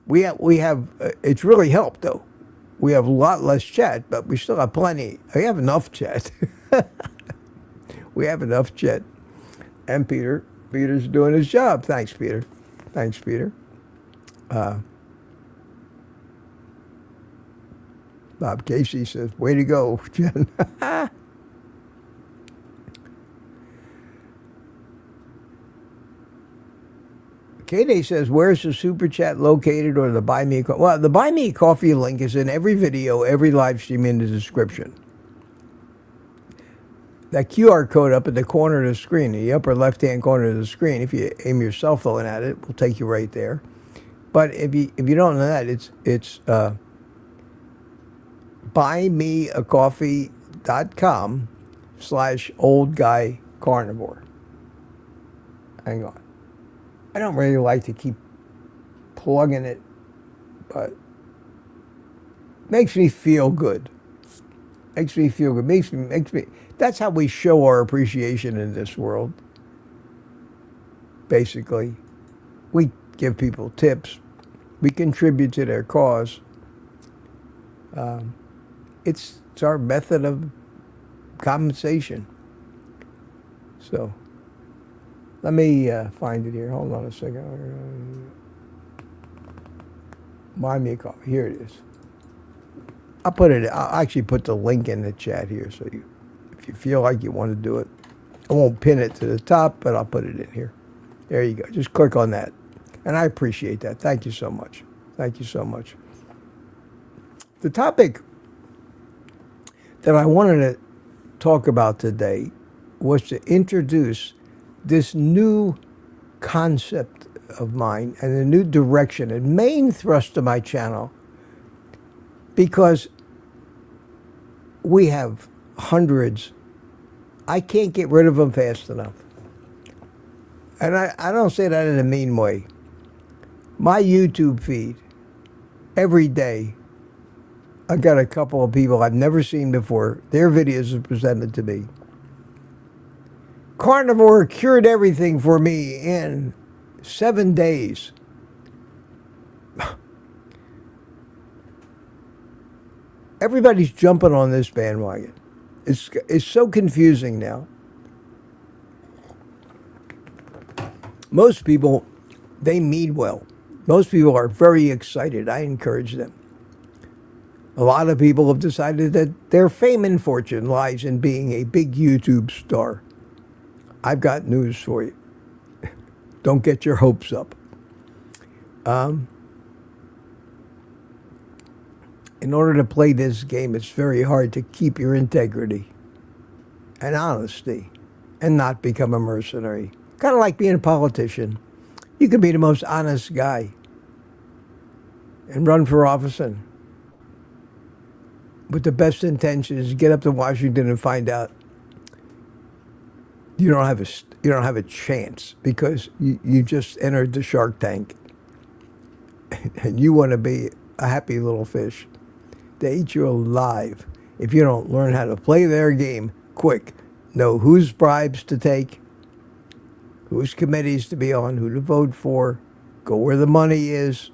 S1: we have it's really helped though. We have a lot less chat, but we still have plenty. We have enough chat. We have enough chat. And Peter's doing his job. Thanks, Peter. Thanks, Peter. Bob Casey says, way to go, Jen. K-Day says, where's the Super Chat located or the Buy Me a Coffee? Well, the Buy Me a Coffee link is in every video, every live stream in the description. That QR code up at the corner of the screen, the upper left-hand corner of the screen, if you aim your cell phone at it, will take you right there. But if you don't know that, it's buymeacoffee.com/OldGuyCarnivore. Hang on. I don't really like to keep plugging it, but makes me feel good. Makes me feel good. Makes me. That's how we show our appreciation in this world. Basically, we give people tips. We contribute to their cause. It's our method of compensation. So. Let me find it here. Hold on a second. Buy me a coffee. Here it is. I'll actually put the link in the chat here, so if you feel like you want to do it, I won't pin it to the top, but I'll put it in here. There you go. Just click on that, and I appreciate that. Thank you so much. Thank you so much. The topic that I wanted to talk about today was to introduce this new concept of mine and a new direction and main thrust of my channel, because we have hundreds. I can't get rid of them fast enough. And I don't say that in a mean way. My YouTube feed, every day, I got a couple of people I've never seen before. Their videos are presented to me. Carnivore cured everything for me in 7 days. Everybody's jumping on this bandwagon. It's so confusing now. Most people, they mean well. Most people are very excited. I encourage them. A lot of people have decided that their fame and fortune lies in being a big YouTube star. I've got news for you. Don't get your hopes up. in order to play this game, it's very hard to keep your integrity and honesty and not become a mercenary. Kind of like being a politician. You can be the most honest guy and run for office and with the best intentions, get up to Washington and find out you don't have a chance because you just entered the Shark Tank and you want to be a happy little fish. They eat you alive if you don't learn how to play their game quick. Know whose bribes to take, whose committees to be on, who to vote for, go where the money is,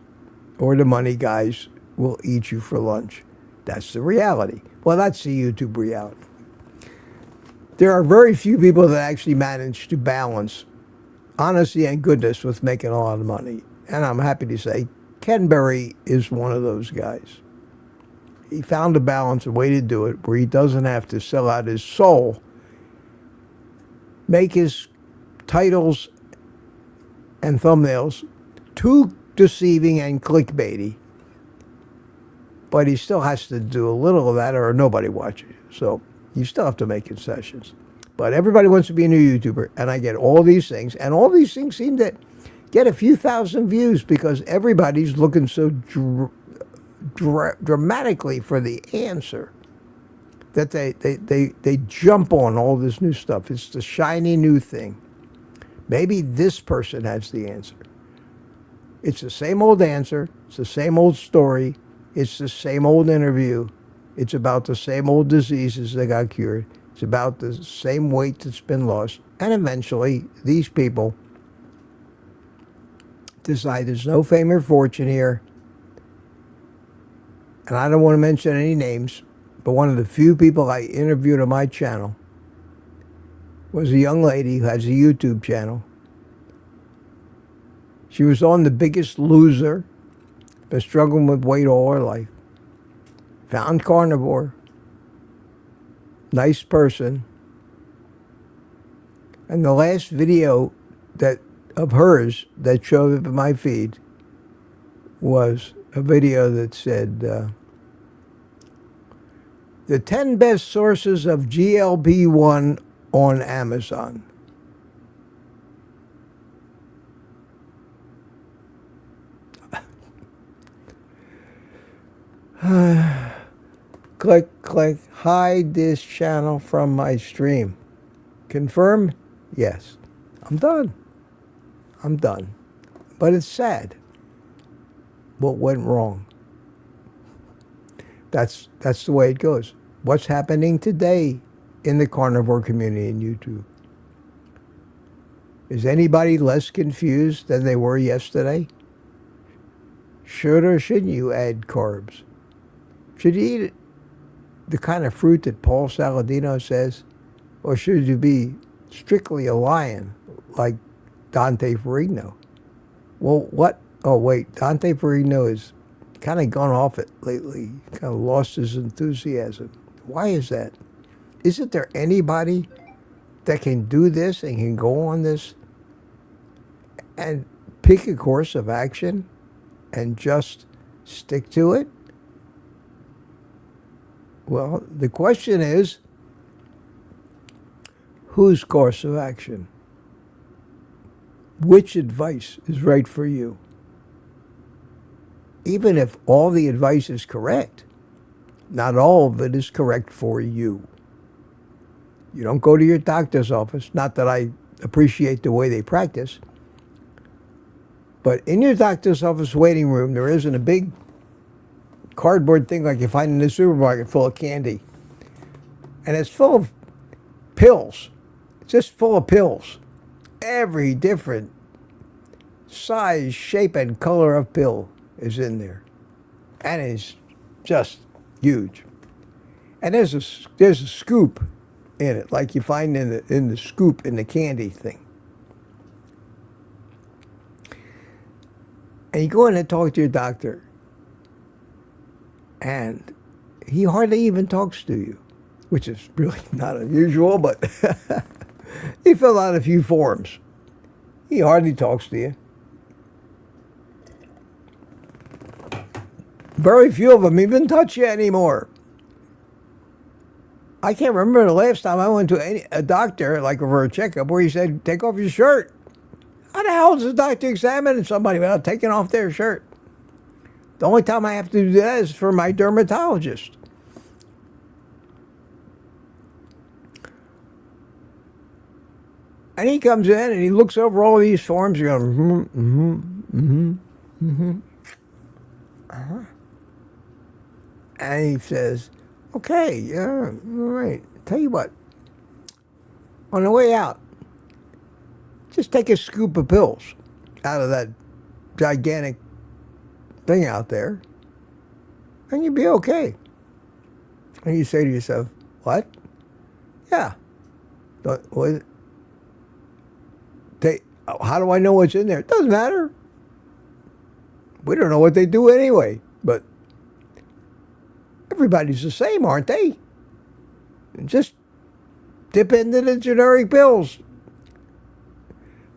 S1: or the money guys will eat you for lunch. That's the reality. Well, that's the YouTube reality. There are very few people that actually manage to balance honesty and goodness with making a lot of money. And I'm happy to say Ken Berry is one of those guys. He found a balance, a way to do it, where he doesn't have to sell out his soul, make his titles and thumbnails too deceiving and clickbaity, but he still has to do a little of that or nobody watches you. So you still have to make concessions. But everybody wants to be a new YouTuber, and I get all these things, and all these things seem to get a few thousand views because everybody's looking so dramatically for the answer that they jump on all this new stuff. It's the shiny new thing. Maybe this person has the answer. It's the same old answer. It's the same old story. It's the same old interview. It's about the same old diseases that got cured. It's about the same weight that's been lost. And eventually, these people decide there's no fame or fortune here. And I don't want to mention any names, but one of the few people I interviewed on my channel was a young lady who has a YouTube channel. She was on The Biggest Loser, been struggling with weight all her life. Found Carnivore, nice person. And the last video of hers that showed up in my feed was a video that said, the 10 best sources of GLP-1 on Amazon. Click, hide this channel from my stream. Confirm? Yes. I'm done. But it's sad. What went wrong? That's the way it goes. What's happening today in the carnivore community in YouTube? Is anybody less confused than they were yesterday? Should or shouldn't you add carbs? Should you eat the kind of fruit that Paul Saladino says? Or should you be strictly a lion like Dante Ferrigno? Well, what? Oh, wait, Dante Ferrigno has kind of gone off it lately. Kind of lost his enthusiasm. Why is that? Isn't there anybody that can do this and can go on this and pick a course of action and just stick to it? Well, the question is, whose course of action? Which advice is right for you? Even if all the advice is correct, not all of it is correct for you. You don't go to your doctor's office, not that I appreciate the way they practice, but in your doctor's office waiting room, there isn't a big cardboard thing like you find in the supermarket full of candy. And it's full of pills. It's just full of pills. Every different size, shape, and color of pill is in there. And it's just huge. And there's a scoop in it, like you find in the scoop in the candy thing. And you go in and talk to your doctor, and he hardly even talks to you, which is really not unusual, but he filled out a few forms. He hardly talks to you. Very few of them even touch you anymore. I can't remember the last time I went to a doctor, like for a checkup, where he said, take off your shirt. How the hell is a doctor examining somebody without taking off their shirt? The only time I have to do that is for my dermatologist. And he comes in and he looks over all these forms. He goes, and he says, okay, yeah, all right. Tell you what, on the way out, just take a scoop of pills out of that gigantic thing out there, and you'll be okay. And you say to yourself, what? Yeah. What? How do I know what's in there? It doesn't matter. We don't know what they do anyway, but everybody's the same, aren't they? Just dip into the generic pills.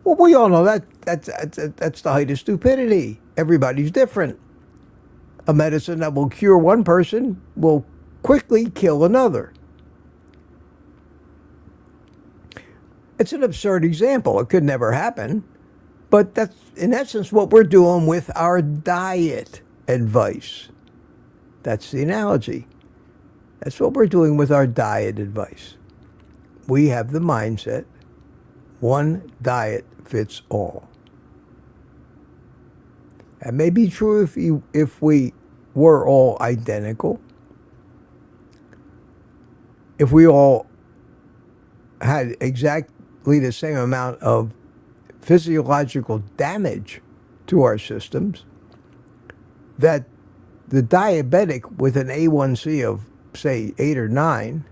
S1: Well, we all know that's the height of stupidity. Everybody's different. A medicine that will cure one person will quickly kill another. It's an absurd example. It could never happen. But that's, in essence, what we're doing with our diet advice. That's the analogy. That's what we're doing with our diet advice. We have the mindset, one diet fits all. That may be true if we were all identical. If we all had exactly the same amount of physiological damage to our systems, that the diabetic with an A1C of, say, 8 or 9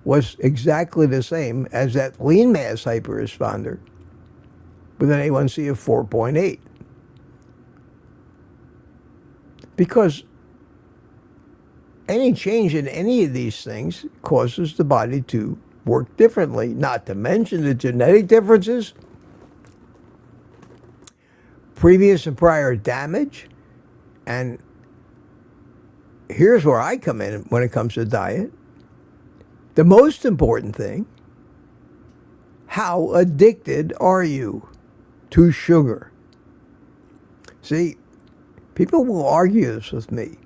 S1: was exactly the same as that lean mass hyperresponder with an A1C of 4.8. Because any change in any of these things causes the body to work differently, not to mention the genetic differences, previous and prior damage. And here's where I come in when it comes to diet. The most important thing, how addicted are you to sugar? See, people will argue this with me,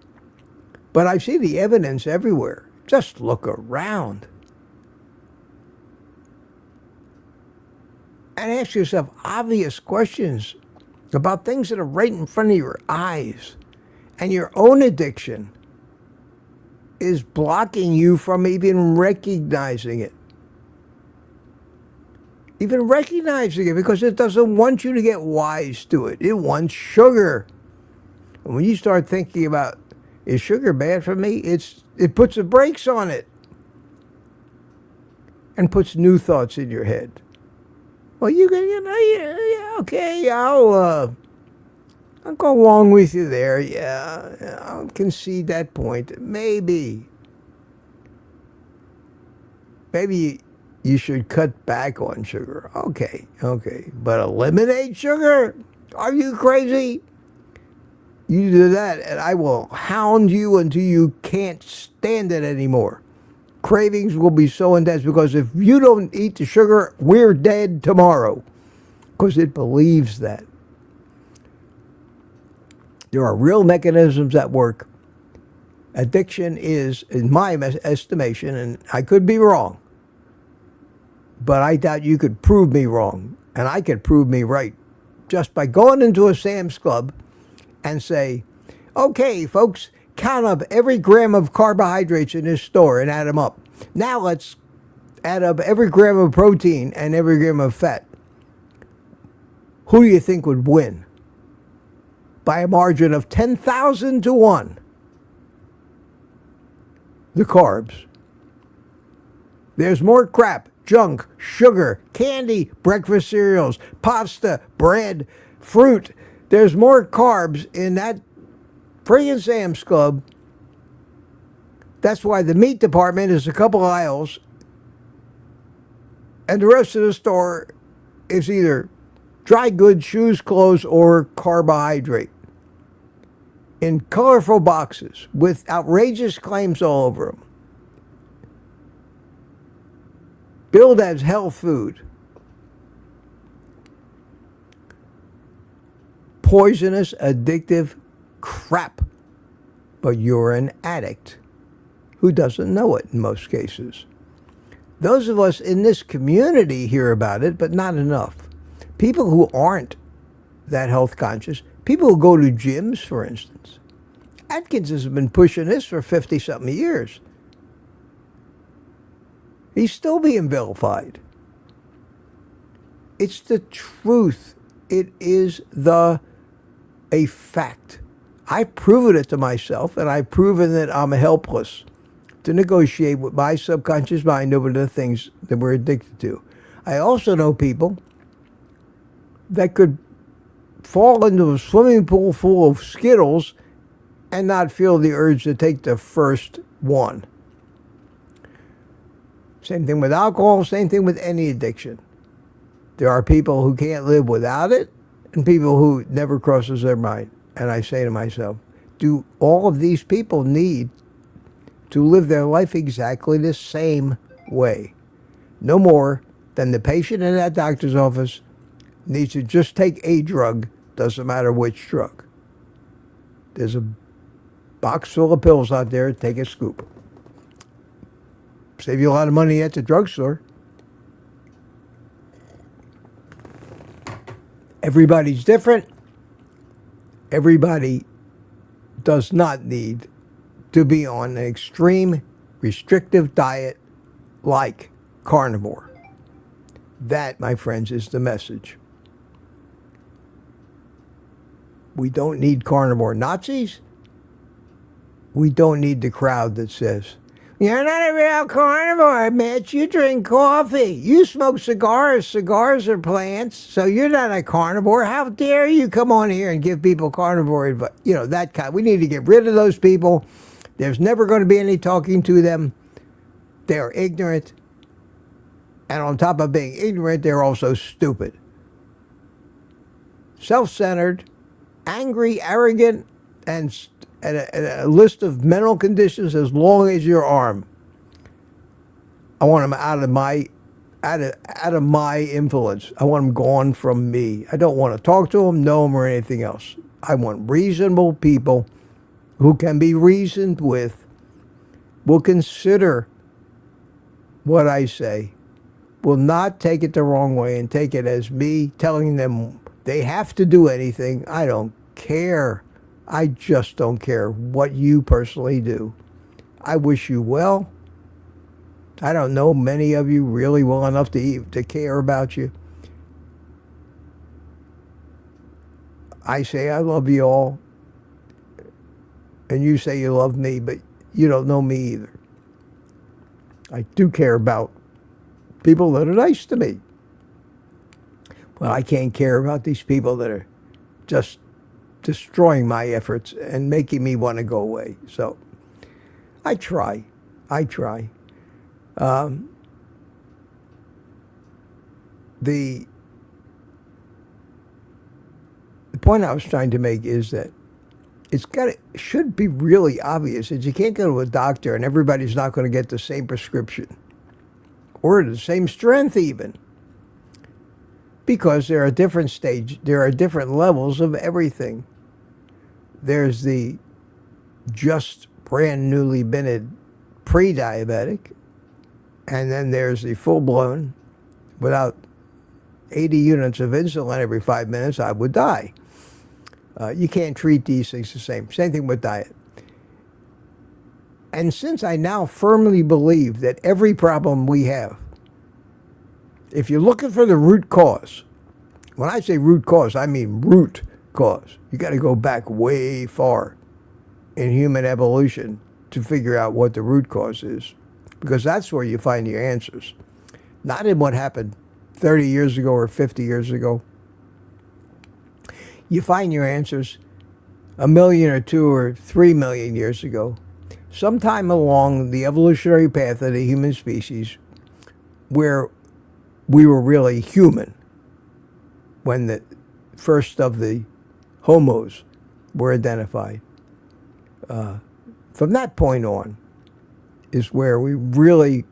S1: but I see the evidence everywhere. Just look around and ask yourself obvious questions about things that are right in front of your eyes. And your own addiction is blocking you from even recognizing it. Even recognizing it, because it doesn't want you to get wise to it. It wants sugar. And when you start thinking about, is sugar bad for me? It puts the brakes on it and puts new thoughts in your head. Well, yeah, okay, I'll go along with you there. Yeah, I'll concede that point. Maybe you should cut back on sugar. Okay. But eliminate sugar? Are you crazy? You do that, and I will hound you until you can't stand it anymore. Cravings will be so intense, because if you don't eat the sugar, we're dead tomorrow. Because it believes that. There are real mechanisms at work. Addiction is, in my estimation, and I could be wrong, but I doubt you could prove me wrong, and I could prove me right just by going into a Sam's Club and say, okay, folks, count up every gram of carbohydrates in this store and add them up. Now let's add up every gram of protein and every gram of fat. Who do you think would win? By a margin of 10,000 to 1. The carbs. There's more crap, junk, sugar, candy, breakfast cereals, pasta, bread, fruit. There's more carbs in that friggin' Sam's Club. That's why the meat department is a couple aisles, and the rest of the store is either dry goods, shoes, clothes, or carbohydrate. in colorful boxes with outrageous claims all over them. Billed as health food. Poisonous, addictive crap. But you're an addict who doesn't know it in most cases. Those of us in this community hear about it, but not enough. People who aren't that health conscious, people who go to gyms, for instance. Atkins has been pushing this for 50-something years. He's still being vilified. It's the truth. It is a fact. I've proven it to myself, and I've proven that I'm helpless to negotiate with my subconscious mind over the things that we're addicted to. I also know people that could fall into a swimming pool full of Skittles and not feel the urge to take the first one. Same thing with alcohol, same thing with any addiction. There are people who can't live without it and people who it never crosses their mind. And I say to myself, do all of these people need to live their life exactly the same way? No more than the patient in that doctor's office needs to just take a drug, doesn't matter which drug. There's a box full of pills out there, take a scoop. Save you a lot of money at the drugstore. Everybody's different. Everybody does not need to be on an extreme restrictive diet like carnivore. That, my friends, is the message. We don't need carnivore Nazis. We don't need the crowd that says, you're not a real carnivore, Mitch. You drink coffee. You smoke cigars. Cigars are plants, so you're not a carnivore. How dare you come on here and give people carnivore advice? You know, that kind. We need to get rid of those people. There's never going to be any talking to them. They are ignorant. And on top of being ignorant, they're also stupid. Self-centered, angry, arrogant, and a list of mental conditions as long as your arm. I want them out of my influence. I want them gone from me. I don't want to talk to them, know them, or anything else. I want reasonable people who can be reasoned with, will consider what I say, will not take it the wrong way and take it as me telling them they have to do anything. I don't care. I just don't care what you personally do. I wish you well. I don't know many of you really well enough to care about you. I say I love you all, and you say you love me, but you don't know me either. I do care about people that are nice to me. Well, I can't care about these people that are just destroying my efforts and making me want to go away. So I try. The point I was trying to make is that it should be really obvious that you can't go to a doctor and everybody's not going to get the same prescription or the same strength even, because there are different levels of everything. There's the just brand newly minted pre-diabetic, and then there's the full-blown, without 80 units of insulin every 5 minutes, I would die. You can't treat these things the same. Same thing with diet. And since I now firmly believe that every problem we have, if you're looking for the root cause, when I say root cause, I mean root cause. You got to go back way far in human evolution to figure out what the root cause is, because that's where you find your answers. Not in what happened 30 years ago or 50 years ago. You find your answers 1 million or 2 or 3 million years ago, sometime along the evolutionary path of the human species, where we were really human, when the first of the homos were identified. From that point on is where we really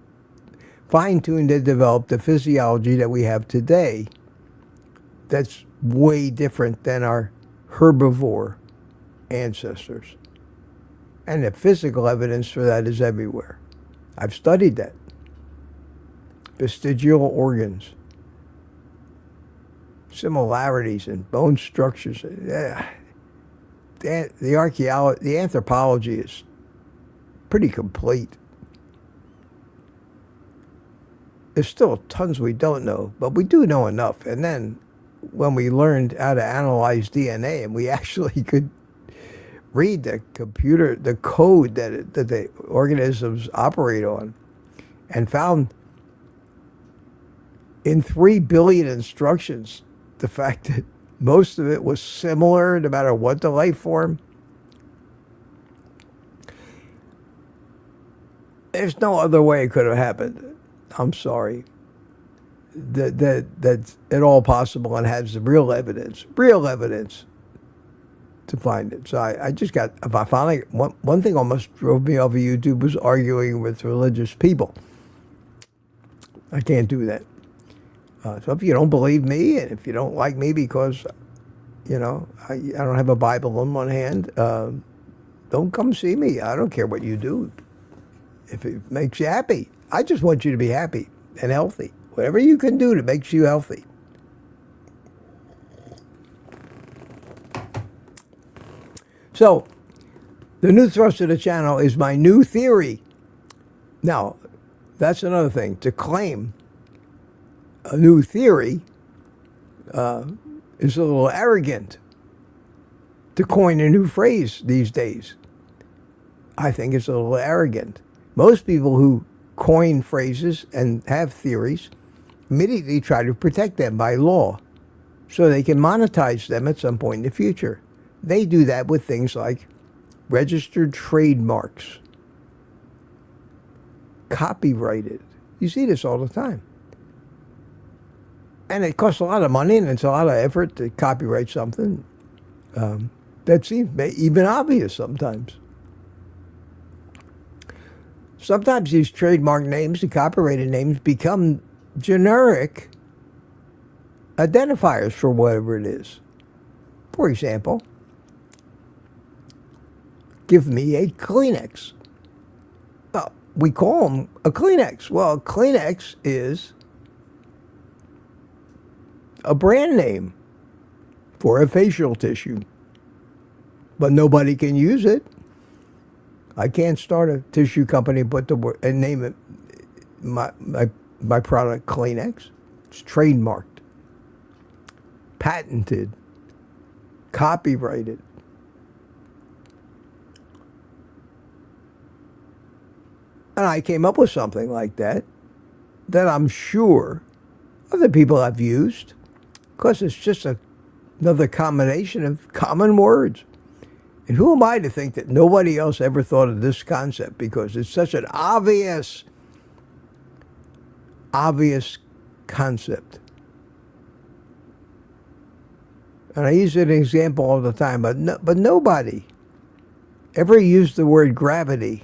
S1: fine-tuned and developed the physiology that we have today that's way different than our herbivore ancestors. And the physical evidence for that is everywhere. I've studied that. Vestigial organs, similarities in bone structures. The anthropology is pretty complete. There's still tons we don't know, but we do know enough. And then when we learned how to analyze DNA and we actually could read the code that the organisms operate on, and found in 3 billion instructions the fact that most of it was similar no matter what the life form. There's no other way it could have happened. I'm sorry. That's at all possible and has real evidence to find it. So I finally, one thing almost drove me off of YouTube was arguing with religious people. I can't do that. So if you don't believe me, and if you don't like me because, I don't have a Bible in one hand, don't come see me. I don't care what you do. If it makes you happy. I just want you to be happy and healthy. Whatever you can do that makes you healthy. So, the new thrust of the channel is my new theory. Now, that's another thing. To claim a new theory is a little arrogant. To coin a new phrase these days, I think it's a little arrogant. Most people who coin phrases and have theories immediately try to protect them by law so they can monetize them at some point in the future. They do that with things like registered trademarks, copyrighted. You see this all the time. And it costs a lot of money and it's a lot of effort to copyright something that seems even obvious sometimes. Sometimes these trademark names, the copyrighted names, become generic identifiers for whatever it is. For example, give me a Kleenex. Well, we call them a Kleenex. Well, a Kleenex is a brand name for a facial tissue, but nobody can use it. I can't start a tissue company and name it my product Kleenex. It's trademarked, patented, copyrighted. And I came up with something like that I'm sure other people have used because it's just another combination of common words. And who am I to think that nobody else ever thought of this concept because it's such an obvious concept. And I use an example all the time, but nobody ever used the word gravity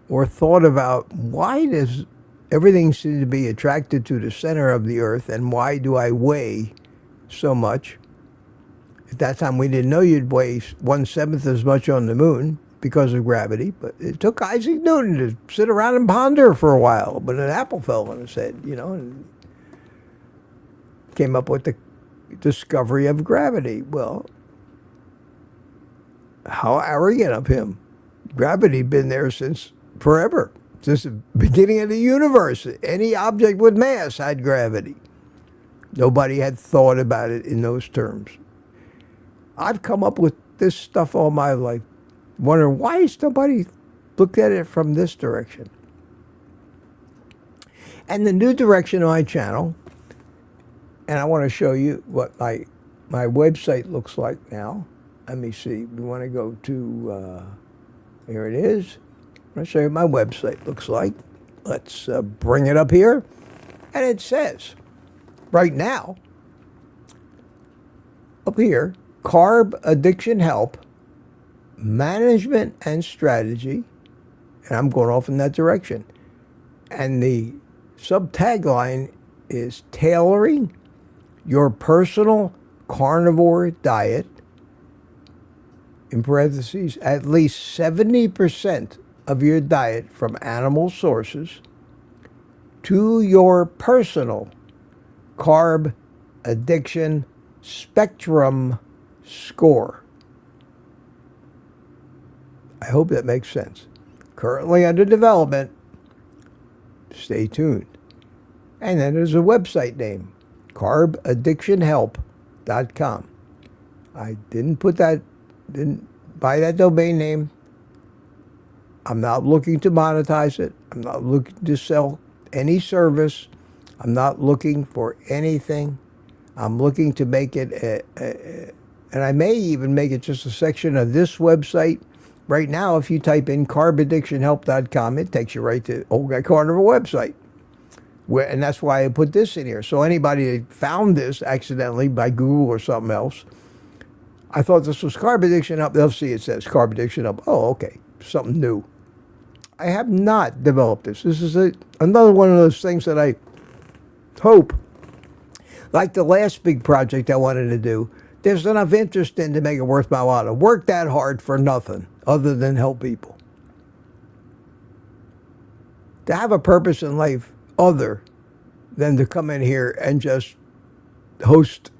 S1: or thought about why does everything seem to be attracted to the center of the earth, and why do I weigh so much? At that time, we didn't know you'd weigh 1/7 as much on the moon because of gravity, but it took Isaac Newton to sit around and ponder for a while, but an apple fell on his head, and came up with the discovery of gravity. Well, how arrogant of him. Gravity'd been there since forever. Since the beginning of the universe, any object with mass had gravity. Nobody had thought about it in those terms. I've come up with this stuff all my life, wondering why has nobody looked at it from this direction? And the new direction of my channel, and I want to show you what my website looks like now. Let me see. We want to go to, here it is. I'll show you what my website looks like. Let's bring it up here. And it says, right now, up here, Carb Addiction Help, Management and Strategy, and I'm going off in that direction. And the sub-tagline is tailoring your personal carnivore diet, in parentheses, at least 70% of your diet from animal sources, to your personal carb addiction spectrum score. I hope that makes sense. Currently under development. Stay tuned. And then there's a website name, carbaddictionhelp.com. I didn't buy that domain name. I'm not looking to monetize it. I'm not looking to sell any service. I'm not looking for anything. I'm looking to make it, and I may even make it just a section of this website. Right now, if you type in carbaddictionhelp.com, it takes you right to OldGuyCarnivore website. And that's why I put this in here. So anybody that found this accidentally by Google or something else, I thought this was Carb Addiction Help. They'll see it says Carb Addiction Help. Oh, okay, something new. I have not developed this. This is another one of those things that I hope, like the last big project I wanted to do, there's enough interest in to make it worth my while to work that hard for nothing other than help people. To have a purpose in life other than to come in here and just host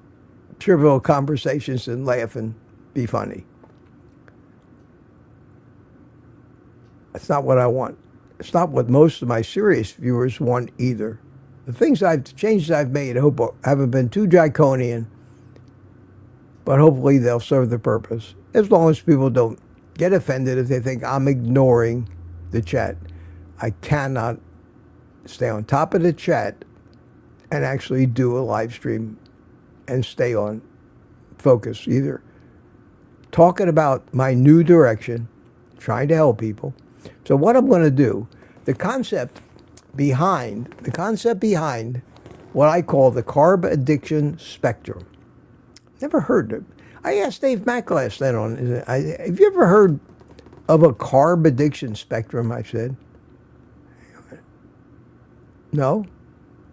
S1: trivial conversations and laugh and be funny. That's not what I want. It's not what most of my serious viewers want either. The changes I've made, I hope haven't been too draconian, but hopefully they'll serve the purpose. As long as people don't get offended if they think I'm ignoring the chat. I cannot stay on top of the chat and actually do a live stream and stay on focus either. Talking about my new direction, trying to help people. So what I'm going to do, the concept behind what I call the carb addiction spectrum. Never heard of it. I asked Dave Mack last night have you ever heard of a carb addiction spectrum? I said. No?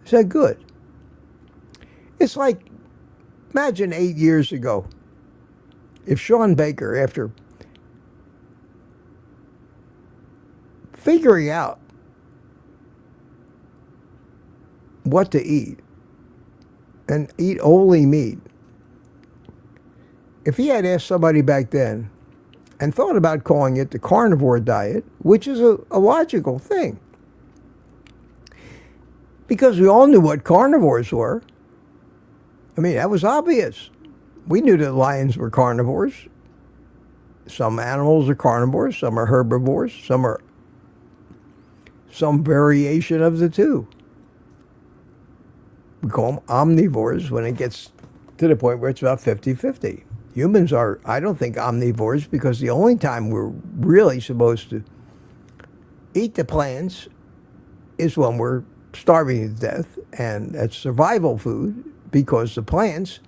S1: I said, good. It's like, imagine 8 years ago, if Sean Baker, after figuring out what to eat and eat only meat, if he had asked somebody back then and thought about calling it the carnivore diet, which is a logical thing, because we all knew what carnivores were. I mean, that was obvious. We knew that lions were carnivores. Some animals are carnivores, some are herbivores, some are some variation of the two. We call them omnivores when it gets to the point where it's about 50-50. Humans are, I don't think, omnivores, because the only time we're really supposed to eat the plants is when we're starving to death, and that's survival food, because the plants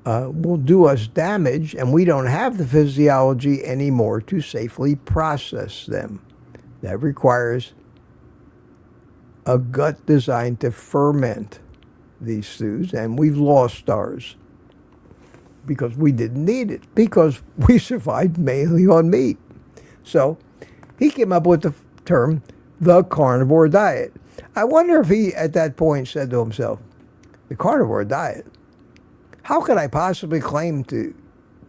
S1: will do us damage, and we don't have the physiology anymore to safely process them. That requires a gut designed to ferment these foods, and we've lost ours because we didn't need it, because we survived mainly on meat. So he came up with the term, the carnivore diet. I wonder if he, at that point, said to himself, the carnivore diet? How could I possibly claim to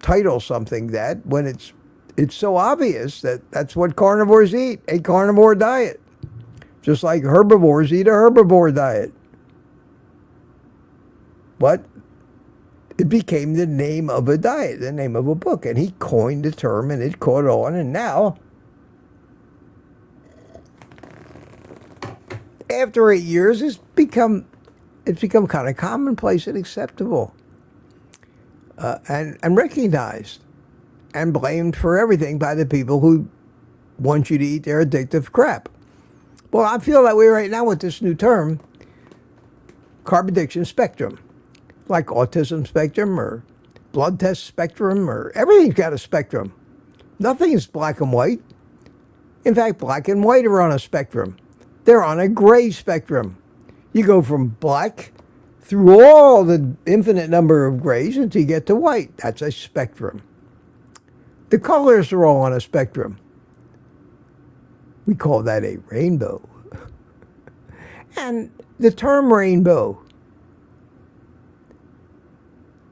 S1: title something that when it's so obvious that that's what carnivores eat, a carnivore diet? Just like herbivores eat a herbivore diet. But it became the name of a diet, the name of a book, and he coined the term, and it caught on, and now, after 8 years, it's become kind of commonplace and acceptable, and recognized and blamed for everything by the people who want you to eat their addictive crap. Well, I feel that way right now with this new term, carb addiction spectrum, like autism spectrum or blood test spectrum, or everything's got a spectrum. Nothing is black and white. In fact, black and white are on a spectrum. They're on a gray spectrum. You go from black through all the infinite number of grays until you get to white. That's a spectrum. The colors are all on a spectrum. We call that a rainbow. And the term rainbow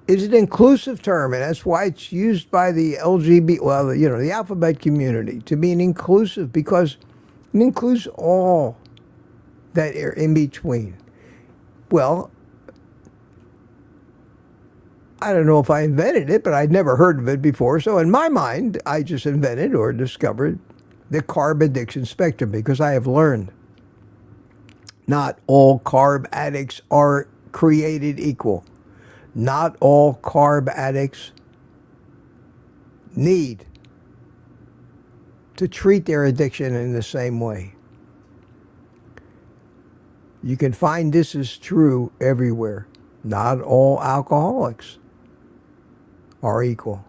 S1: is an inclusive term, and that's why it's used by the LGBT, well, you know, the alphabet community, to be an inclusive, because it includes all that are in between. Well, I don't know if I invented it, but I'd never heard of it before. So in my mind, I just invented or discovered the carb addiction spectrum, because I have learned not all carb addicts are created equal. Not all carb addicts need to treat their addiction in the same way. You can find this is true everywhere. Not all alcoholics are equal.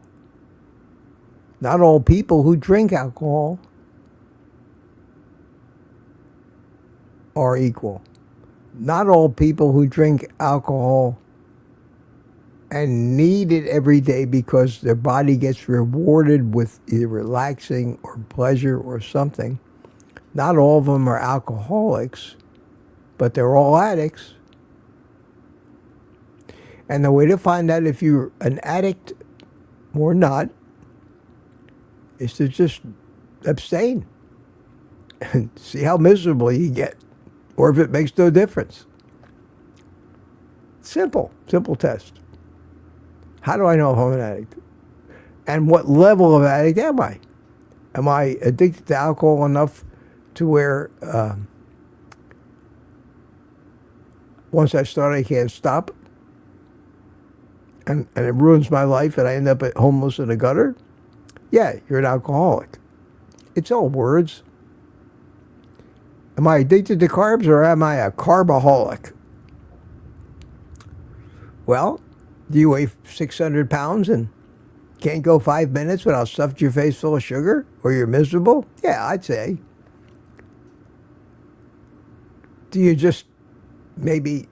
S1: Not all people who drink alcohol are equal. Not all people who drink alcohol and need it every day because their body gets rewarded with either relaxing or pleasure or something. Not all of them are alcoholics, but they're all addicts. And the way to find out if you're an addict or not is to just abstain and see how miserable you get, or if it makes no difference. Simple test. How do I know if I'm an addict? And what level of addict am I? Am I addicted to alcohol enough to where once I start, I can't stop? And it ruins my life and I end up homeless in a gutter? Yeah, you're an alcoholic. It's all words. Am I addicted to carbs, or am I a carbaholic? Well, do you weigh 600 pounds and can't go 5 minutes without stuffing your face full of sugar? Or you're miserable? Yeah, I'd say. Do you just maybe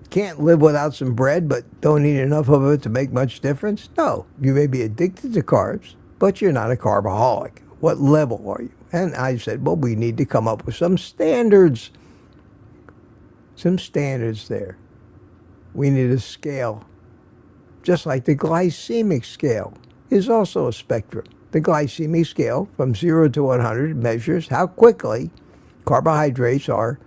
S1: can't live without some bread but don't eat enough of it to make much difference? No. You may be addicted to carbs, but you're not a carbaholic. What level are you? And I said, well, we need to come up with some standards. Some standards there. We need a scale. Just like the glycemic scale is also a spectrum. The glycemic scale from 0 to 100 measures how quickly carbohydrates are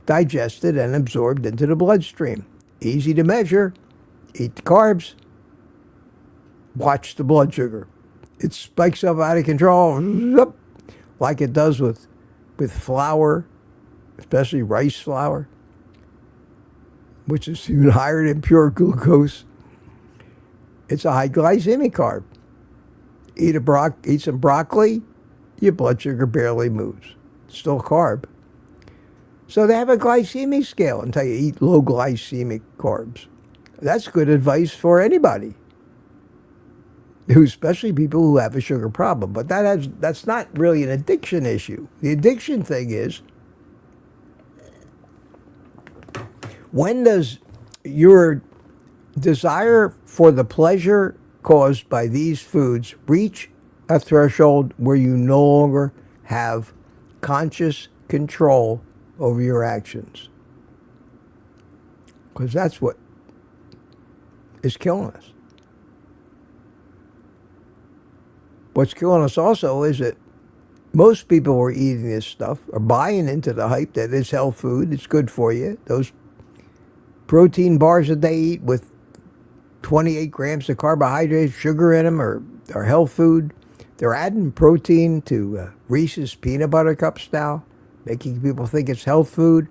S1: digested and absorbed into the bloodstream. Easy to measure. Eat the carbs. Watch the blood sugar. It spikes up out of control, like it does with flour, especially rice flour, which is even higher than pure glucose. It's a high glycemic carb. Eat some broccoli, your blood sugar barely moves. It's still a carb. So they have a glycemic scale and tell you eat low glycemic carbs. That's good advice for anybody, especially people who have a sugar problem. But that's not really an addiction issue. The addiction thing is, when does your desire for the pleasure caused by these foods reach a threshold where you no longer have conscious control over your actions? Because that's what is killing us. What's killing us also is that most people who are eating this stuff are buying into the hype that it's health food, it's good for you. Those protein bars that they eat with 28 grams of carbohydrates, sugar in them, are health food. They're adding protein to Reese's peanut butter cups now, making people think it's health food.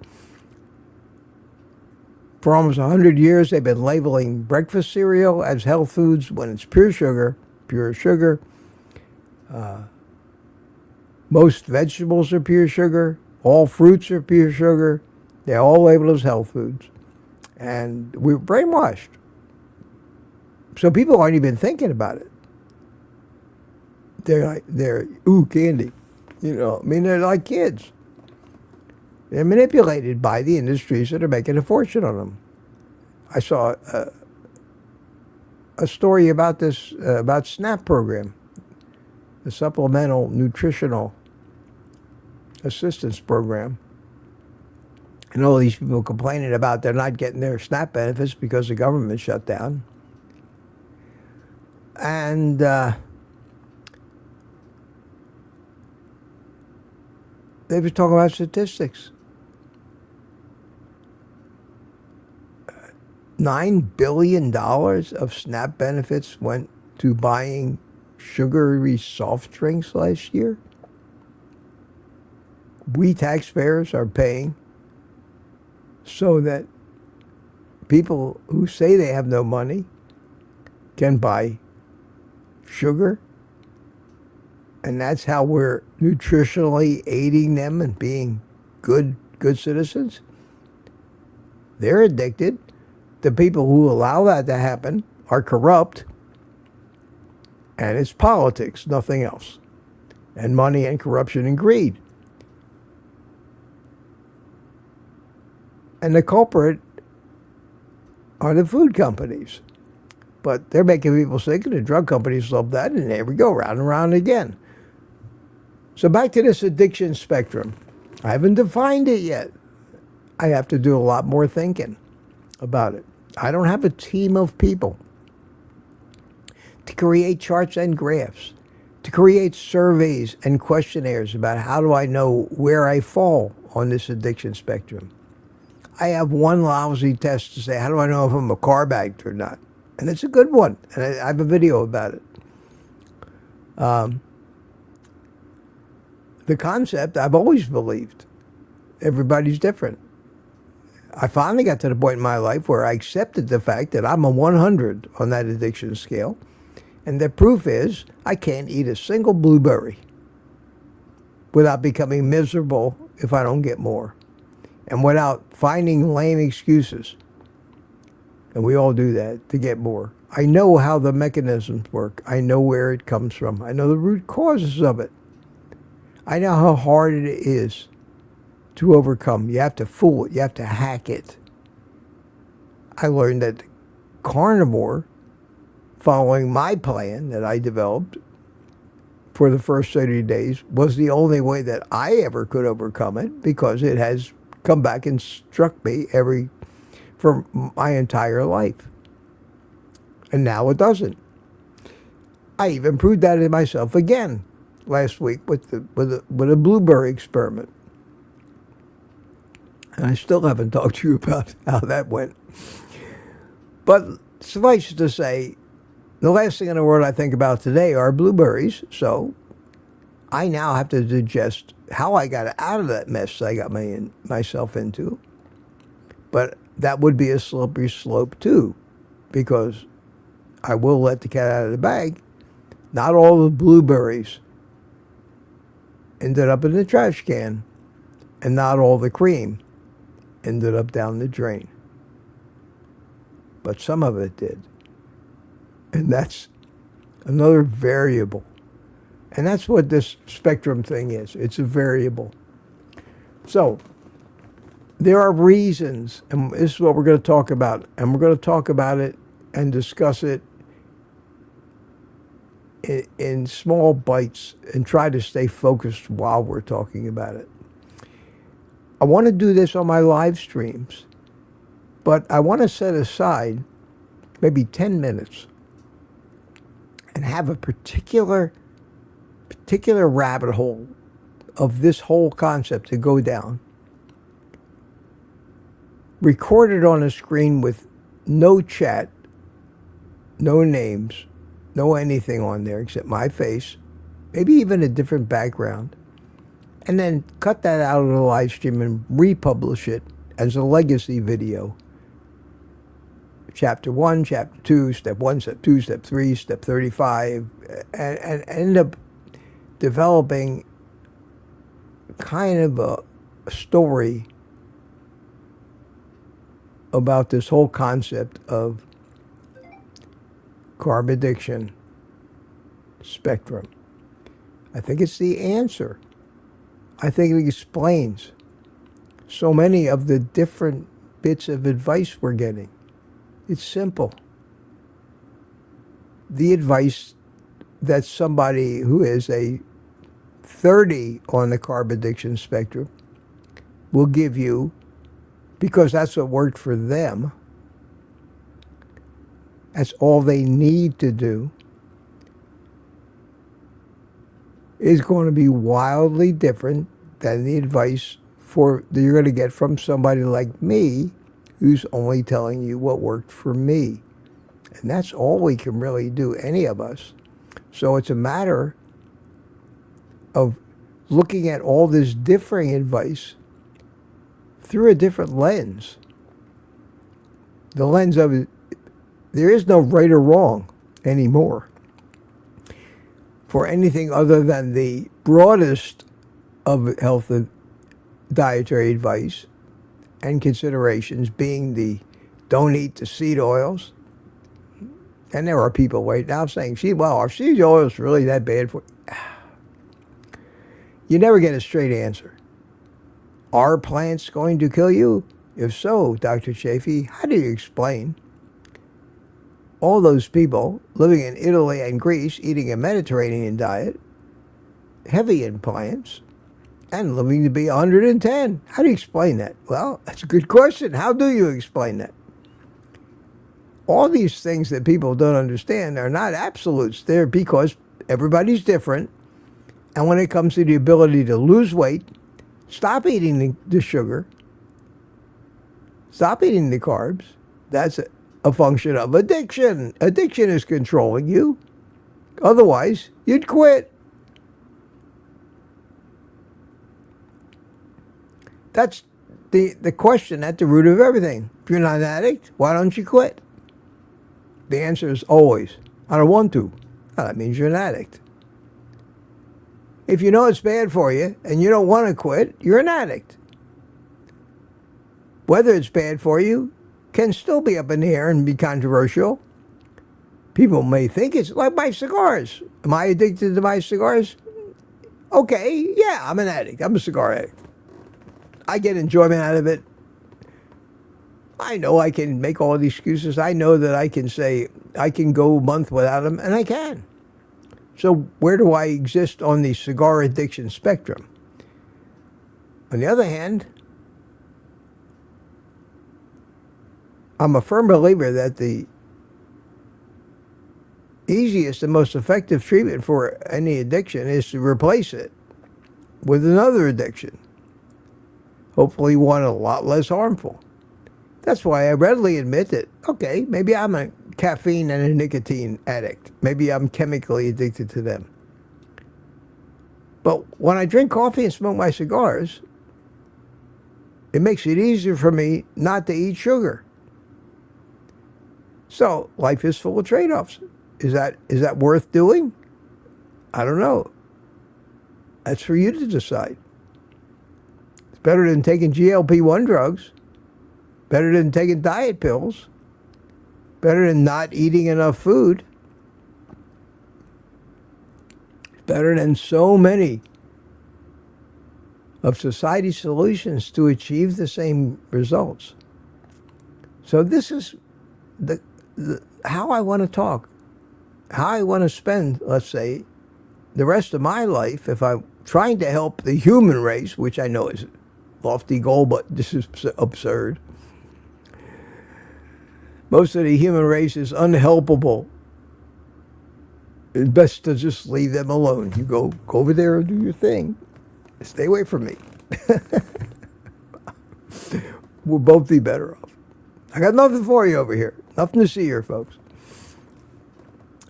S1: For almost 100 years, they've been labeling breakfast cereal as health foods when it's pure sugar. Most vegetables are pure sugar. All fruits are pure sugar. They're all labeled as health foods. And we're brainwashed. So people aren't even thinking about it. They're ooh, candy. You know, I mean, they're like kids. They're manipulated by the industries that are making a fortune on them. I saw a story about this, about SNAP program, the Supplemental Nutritional Assistance Program. And all these people complaining about they're not getting their SNAP benefits because the government shut down. And they were talking about statistics. $9 billion of SNAP benefits went to buying sugary soft drinks last year. We taxpayers are paying so that people who say they have no money can buy sugar. And that's how we're nutritionally aiding them and being good citizens. They're addicted. The people who allow that to happen are corrupt. And it's politics, nothing else. And money and corruption and greed. And the culprit are the food companies. But they're making people sick, and the drug companies love that, and there we go, round and round again. So back to this addiction spectrum. I haven't defined it yet. I have to do a lot more thinking about it. I don't have a team of people to create charts and graphs, to create surveys and questionnaires about how do I know where I fall on this addiction spectrum. I have one lousy test to say, how do I know if I'm a carb addict or not? And it's a good one, and I have a video about it. The concept, I've always believed. Everybody's different. I finally got to the point in my life where I accepted the fact that I'm a 100 on that addiction scale. And the proof is I can't eat a single blueberry without becoming miserable if I don't get more. And without finding lame excuses. And we all do that to get more. I know how the mechanisms work. I know where it comes from. I know the root causes of it. I know how hard it is to overcome. You have to fool it. You have to hack it. I learned that Carnivore, following my plan that I developed for the first 30 days, was the only way that I ever could overcome it, because it has come back and struck me for my entire life. And now it doesn't. I even proved that in myself again last week with a blueberry experiment. And I still haven't talked to you about how that went. But suffice it to say, the last thing in the world I think about today are blueberries. So I now have to digest how I got out of that mess I got myself into. But that would be a slippery slope too, because I will let the cat out of the bag. Not all the blueberries ended up in the trash can, and not all the cream ended up down the drain. But some of it did. And that's another variable. And that's what this spectrum thing is. It's a variable. So there are reasons, and this is what we're going to talk about. And we're going to talk about it and discuss it in small bites and try to stay focused while we're talking about it. I want to do this on my live streams, but I want to set aside maybe 10 minutes and have a particular rabbit hole of this whole concept to go down. Record it on a screen with no chat, no names, no anything on there except my face, maybe even a different background, and then cut that out of the live stream and republish it as a legacy video. Chapter 1, Chapter 2, Step 1, Step 2, Step 3, Step 35, and end up developing kind of a story about this whole concept of carb addiction spectrum. I think it's the answer. I think it explains so many of the different bits of advice we're getting. It's simple. The advice that somebody who is a 30 on the carb addiction spectrum will give you, because that's what worked for them, that's all they need to do, is going to be wildly different than the advice that you're going to get from somebody like me, who's only telling you what worked for me. And that's all we can really do, any of us. So it's a matter of looking at all this differing advice through a different lens. The lens of it, there is no right or wrong anymore for anything other than the broadest of health and dietary advice and considerations, being the don't eat the seed oils. And there are people right now saying, are seed oils really that bad for you? You never get a straight answer. Are plants going to kill you? If so, Dr. Chafee, how do you explain all those people living in Italy and Greece eating a Mediterranean diet, heavy in plants, and living to be 110? How do you explain that? Well, that's a good question. How do you explain that? All these things that people don't understand are not absolutes. They're because everybody's different. And when it comes to the ability to lose weight, stop eating the sugar, stop eating the carbs. That's a function of addiction. Addiction is controlling you. Otherwise, you'd quit. That's the question at the root of everything. If you're not an addict, why don't you quit? The answer is always, I don't want to. Well, that means you're an addict. If you know it's bad for you and you don't want to quit, you're an addict. Whether it's bad for you can still be up in the air and be controversial. People may think it's like my cigars. Am I addicted to my cigars? Okay, yeah, I'm an addict. I'm a cigar addict. I get enjoyment out of it. I know I can make all the excuses. I know that I can say I can go a month without them, and I can. So where do I exist on the cigar addiction spectrum? On the other hand, I'm a firm believer that the easiest and most effective treatment for any addiction is to replace it with another addiction. Hopefully one a lot less harmful. That's why I readily admit that, okay, maybe I'm a caffeine and a nicotine addict. Maybe I'm chemically addicted to them. But when I drink coffee and smoke my cigars, it makes it easier for me not to eat sugar. So life is full of trade-offs. Is that worth doing? I don't know. That's for you to decide. It's better than taking GLP-1 drugs. Better than taking diet pills. Better than not eating enough food. Better than so many of society's solutions to achieve the same results. So this is how I want to talk. How I want to spend, let's say, the rest of my life if I'm trying to help the human race, which I know is a lofty goal, but this is absurd. Most of the human race is unhelpable. It's best to just leave them alone. You go over there and do your thing. Stay away from me. We'll both be better off. I got nothing for you over here. Nothing to see here, folks.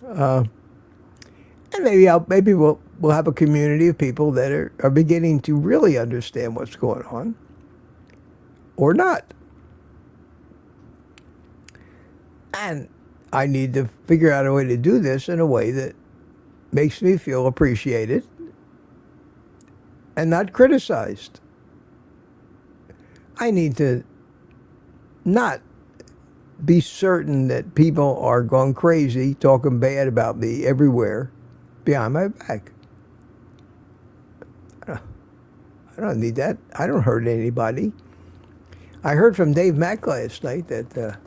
S1: And maybe we'll have a community of people that are beginning to really understand what's going on, or not. And I need to figure out a way to do this in a way that makes me feel appreciated and not criticized. I need to not be certain that people are going crazy, talking bad about me everywhere behind my back. I don't need that. I don't hurt anybody. I heard from Dave Mack last night that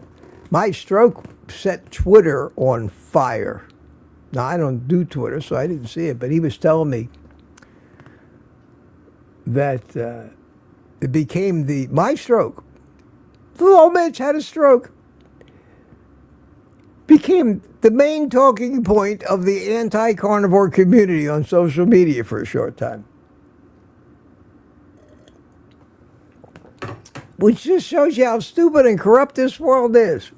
S1: my stroke set Twitter on fire. Now, I don't do Twitter, so I didn't see it, but he was telling me that it became my stroke. Little old Mitch had a stroke. Became the main talking point of the anti-carnivore community on social media for a short time. Which just shows you how stupid and corrupt this world is.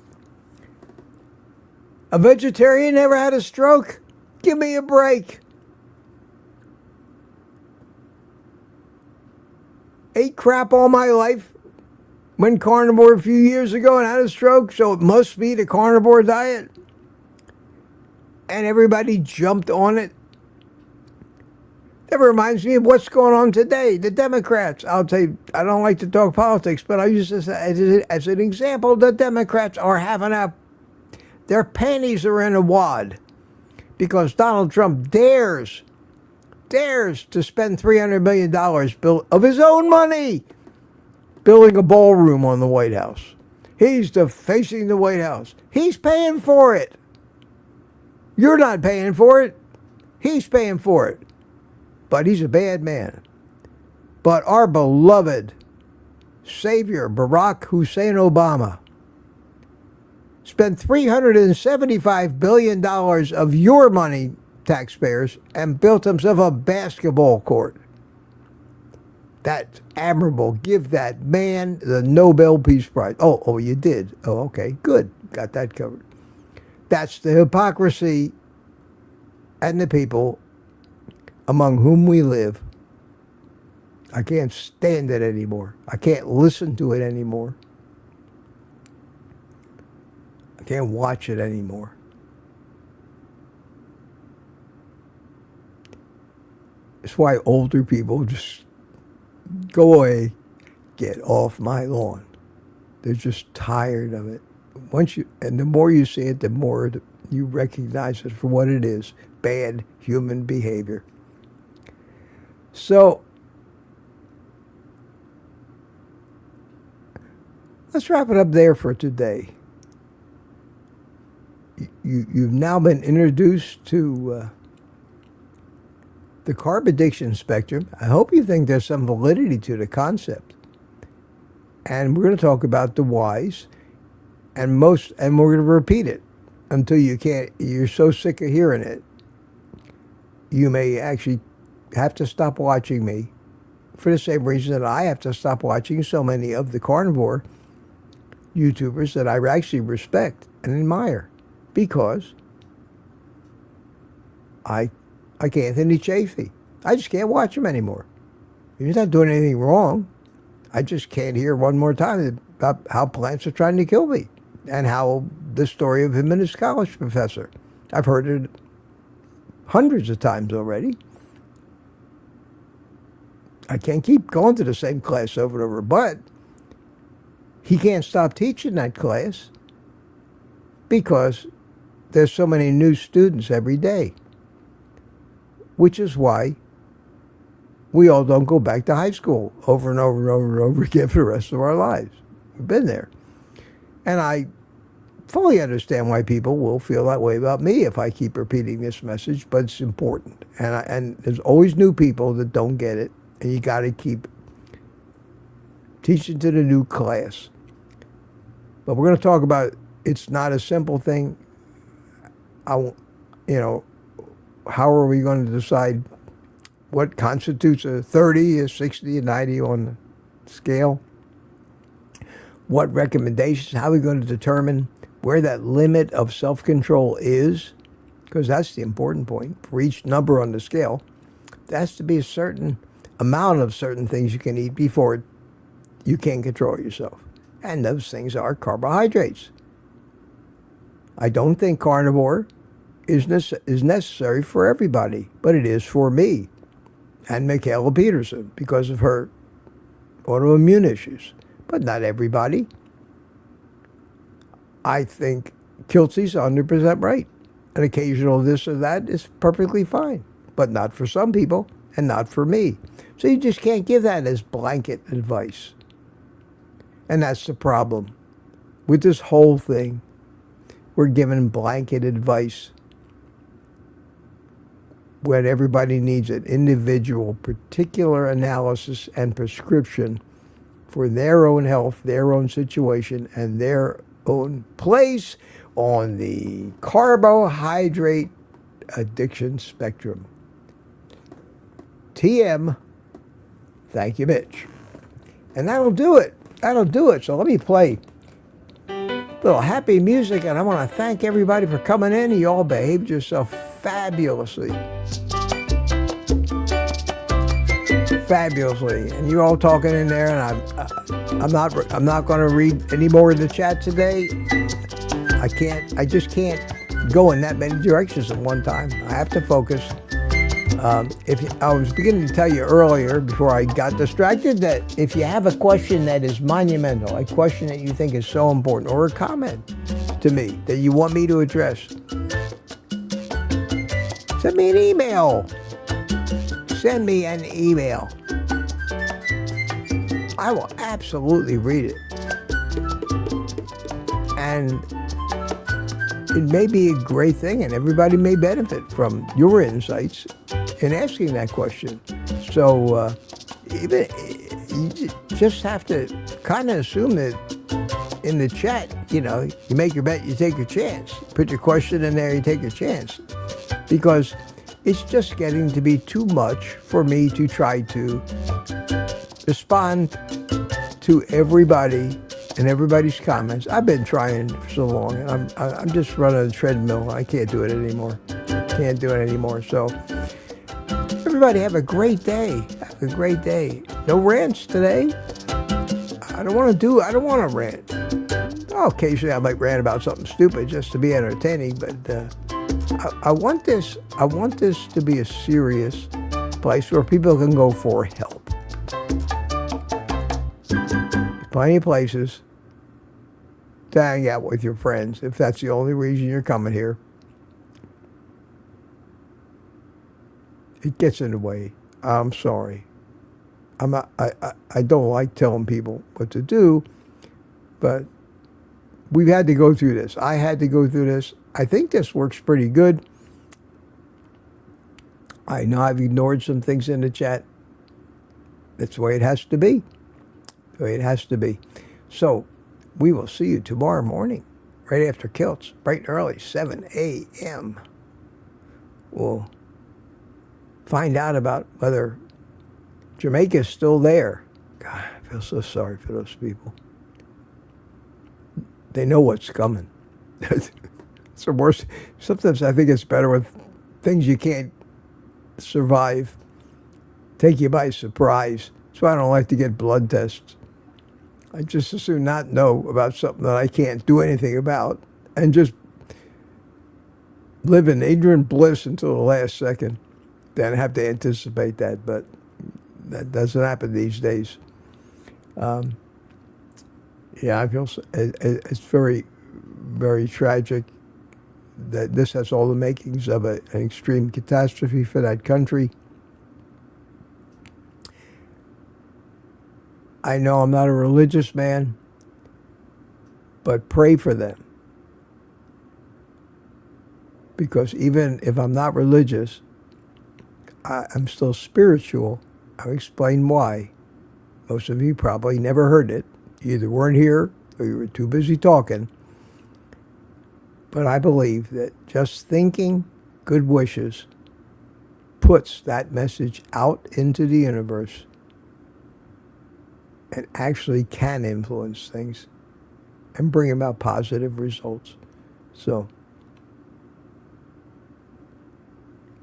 S1: A vegetarian never had a stroke? Give me a break. Ate crap all my life. Went carnivore a few years ago and had a stroke, so it must be the carnivore diet. And everybody jumped on it. That reminds me of what's going on today. The Democrats, I'll tell you, I don't like to talk politics, but I use this as an example. The Democrats are having their panties are in a wad because Donald Trump dares to spend $300 million of his own money building a ballroom on the White House. He's defacing the White House. He's paying for it. You're not paying for it. He's paying for it. But he's a bad man. But our beloved savior, Barack Hussein Obama, spent $375 billion of your money, taxpayers, and built himself a basketball court. That's admirable. Give that man the Nobel Peace Prize. Oh, you did? Oh, okay, good. Got that covered. That's the hypocrisy and the people among whom we live. I can't stand it anymore. I can't listen to it anymore. I can't watch it anymore. It's why older people just go away, get off my lawn. They're just tired of it. And the more you see it, the more you recognize it for what it is, bad human behavior. So, let's wrap it up there for today. You've now been introduced to the carb addiction spectrum. I hope you think there's some validity to the concept. And we're going to talk about the whys, and we're going to repeat it until you're so sick of hearing it. You may actually have to stop watching me for the same reason that I have to stop watching so many of the carnivore YouTubers that I actually respect and admire, because like Anthony Chafee, I just can't watch him anymore. He's not doing anything wrong. I just can't hear one more time about how plants are trying to kill me, and how the story of him and his college professor. I've heard it hundreds of times already. I can't keep going to the same class over and over, but he can't stop teaching that class because there's so many new students every day, which is why we all don't go back to high school over and over and over and over again for the rest of our lives. We've been there. And I fully understand why people will feel that way about me if I keep repeating this message, but it's important. And there's always new people that don't get it, and you got to keep teaching to the new class. But we're going to talk about it's not a simple thing. How are we going to decide what constitutes a 30, a 60, a 90 on the scale? What recommendations? How are we going to determine where that limit of self-control is? Because that's the important point. For each number on the scale, there has to be a certain amount of certain things you can eat before you can control yourself. And those things are carbohydrates. I don't think carnivore is necessary for everybody, but it is for me and Michaela Peterson because of her autoimmune issues. But not everybody. I think Kiltsy's 100% right. An occasional this or that is perfectly fine, but not for some people and not for me. So you just can't give that as blanket advice. And that's the problem. With this whole thing, we're giving blanket advice when everybody needs an individual, particular analysis and prescription for their own health, their own situation, and their own place on the carbohydrate addiction spectrum. TM, thank you, Mitch. And that'll do it. That'll do it. So let me play a little happy music, and I want to thank everybody for coming in. You all behaved yourself fabulously. Fabulously. And you're all talking in there, and I'm not going to read any more of the chat today. I just can't go in that many directions at one time. I have to focus. I was beginning to tell you earlier, before I got distracted, that if you have a question that is monumental, a question that you think is so important, or a comment to me that you want me to address, send me an email. Send me an email. I will absolutely read it. And it may be a great thing, and everybody may benefit from your insights in asking that question. So even you just have to kind of assume that in the chat, you make your bet, you take your chance. Put your question in there, you take your chance. Because it's just getting to be too much for me to try to respond to everybody and everybody's comments. I've been trying for so long, and I'm just running a treadmill. I can't do it anymore. Can't do it anymore. So everybody have a great day. Have a great day. No rants today. I don't want to rant. Oh, occasionally I might rant about something stupid just to be entertaining, but I want this to be a serious place where people can go for help. Plenty of places to hang out with your friends if that's the only reason you're coming here. It gets in the way. I'm sorry. I don't like telling people what to do, but we've had to go through this. I had to go through this. I think this works pretty good. I know I've ignored some things in the chat. That's the way it has to be. The way it has to be. So we will see you tomorrow morning, right after Kilts, bright and early, 7 a.m. We'll find out about whether Jamaica's still there. God, I feel so sorry for those people. They know what's coming. It's the worst. Sometimes I think it's better with things you can't survive, take you by surprise. That's why I don't like to get blood tests. I just as soon not know about something that I can't do anything about and just live in ignorant bliss until the last second. Then have to anticipate that, but that doesn't happen these days. Yeah, I feel it's very, very tragic that this has all the makings of an extreme catastrophe for that country. I know I'm not a religious man, but pray for them. Because even if I'm not religious, I'm still spiritual. I'll explain why. Most of you probably never heard it. You either weren't here or you were too busy talking. But I believe that just thinking good wishes puts that message out into the universe and actually can influence things and bring about positive results. So,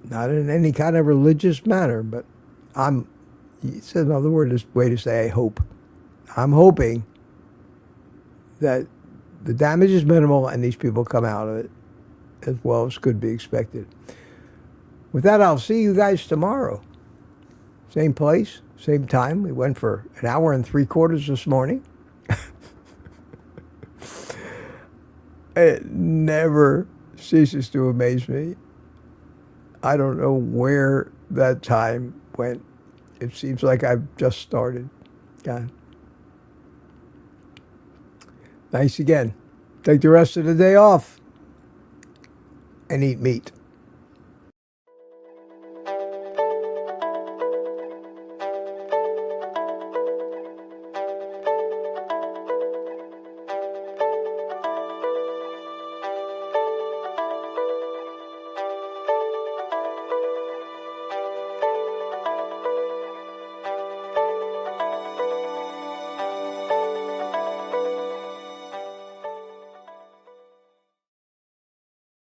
S1: not in any kind of religious manner, but it's another way to say I hope. I'm hoping that the damage is minimal and these people come out of it as well as could be expected. With that, I'll see you guys tomorrow. Same place, same time. We went for an hour and 3/4 this morning. It never ceases to amaze me. I don't know where that time went. It seems like I've just started. God. Thanks again. Take the rest of the day off and eat meat.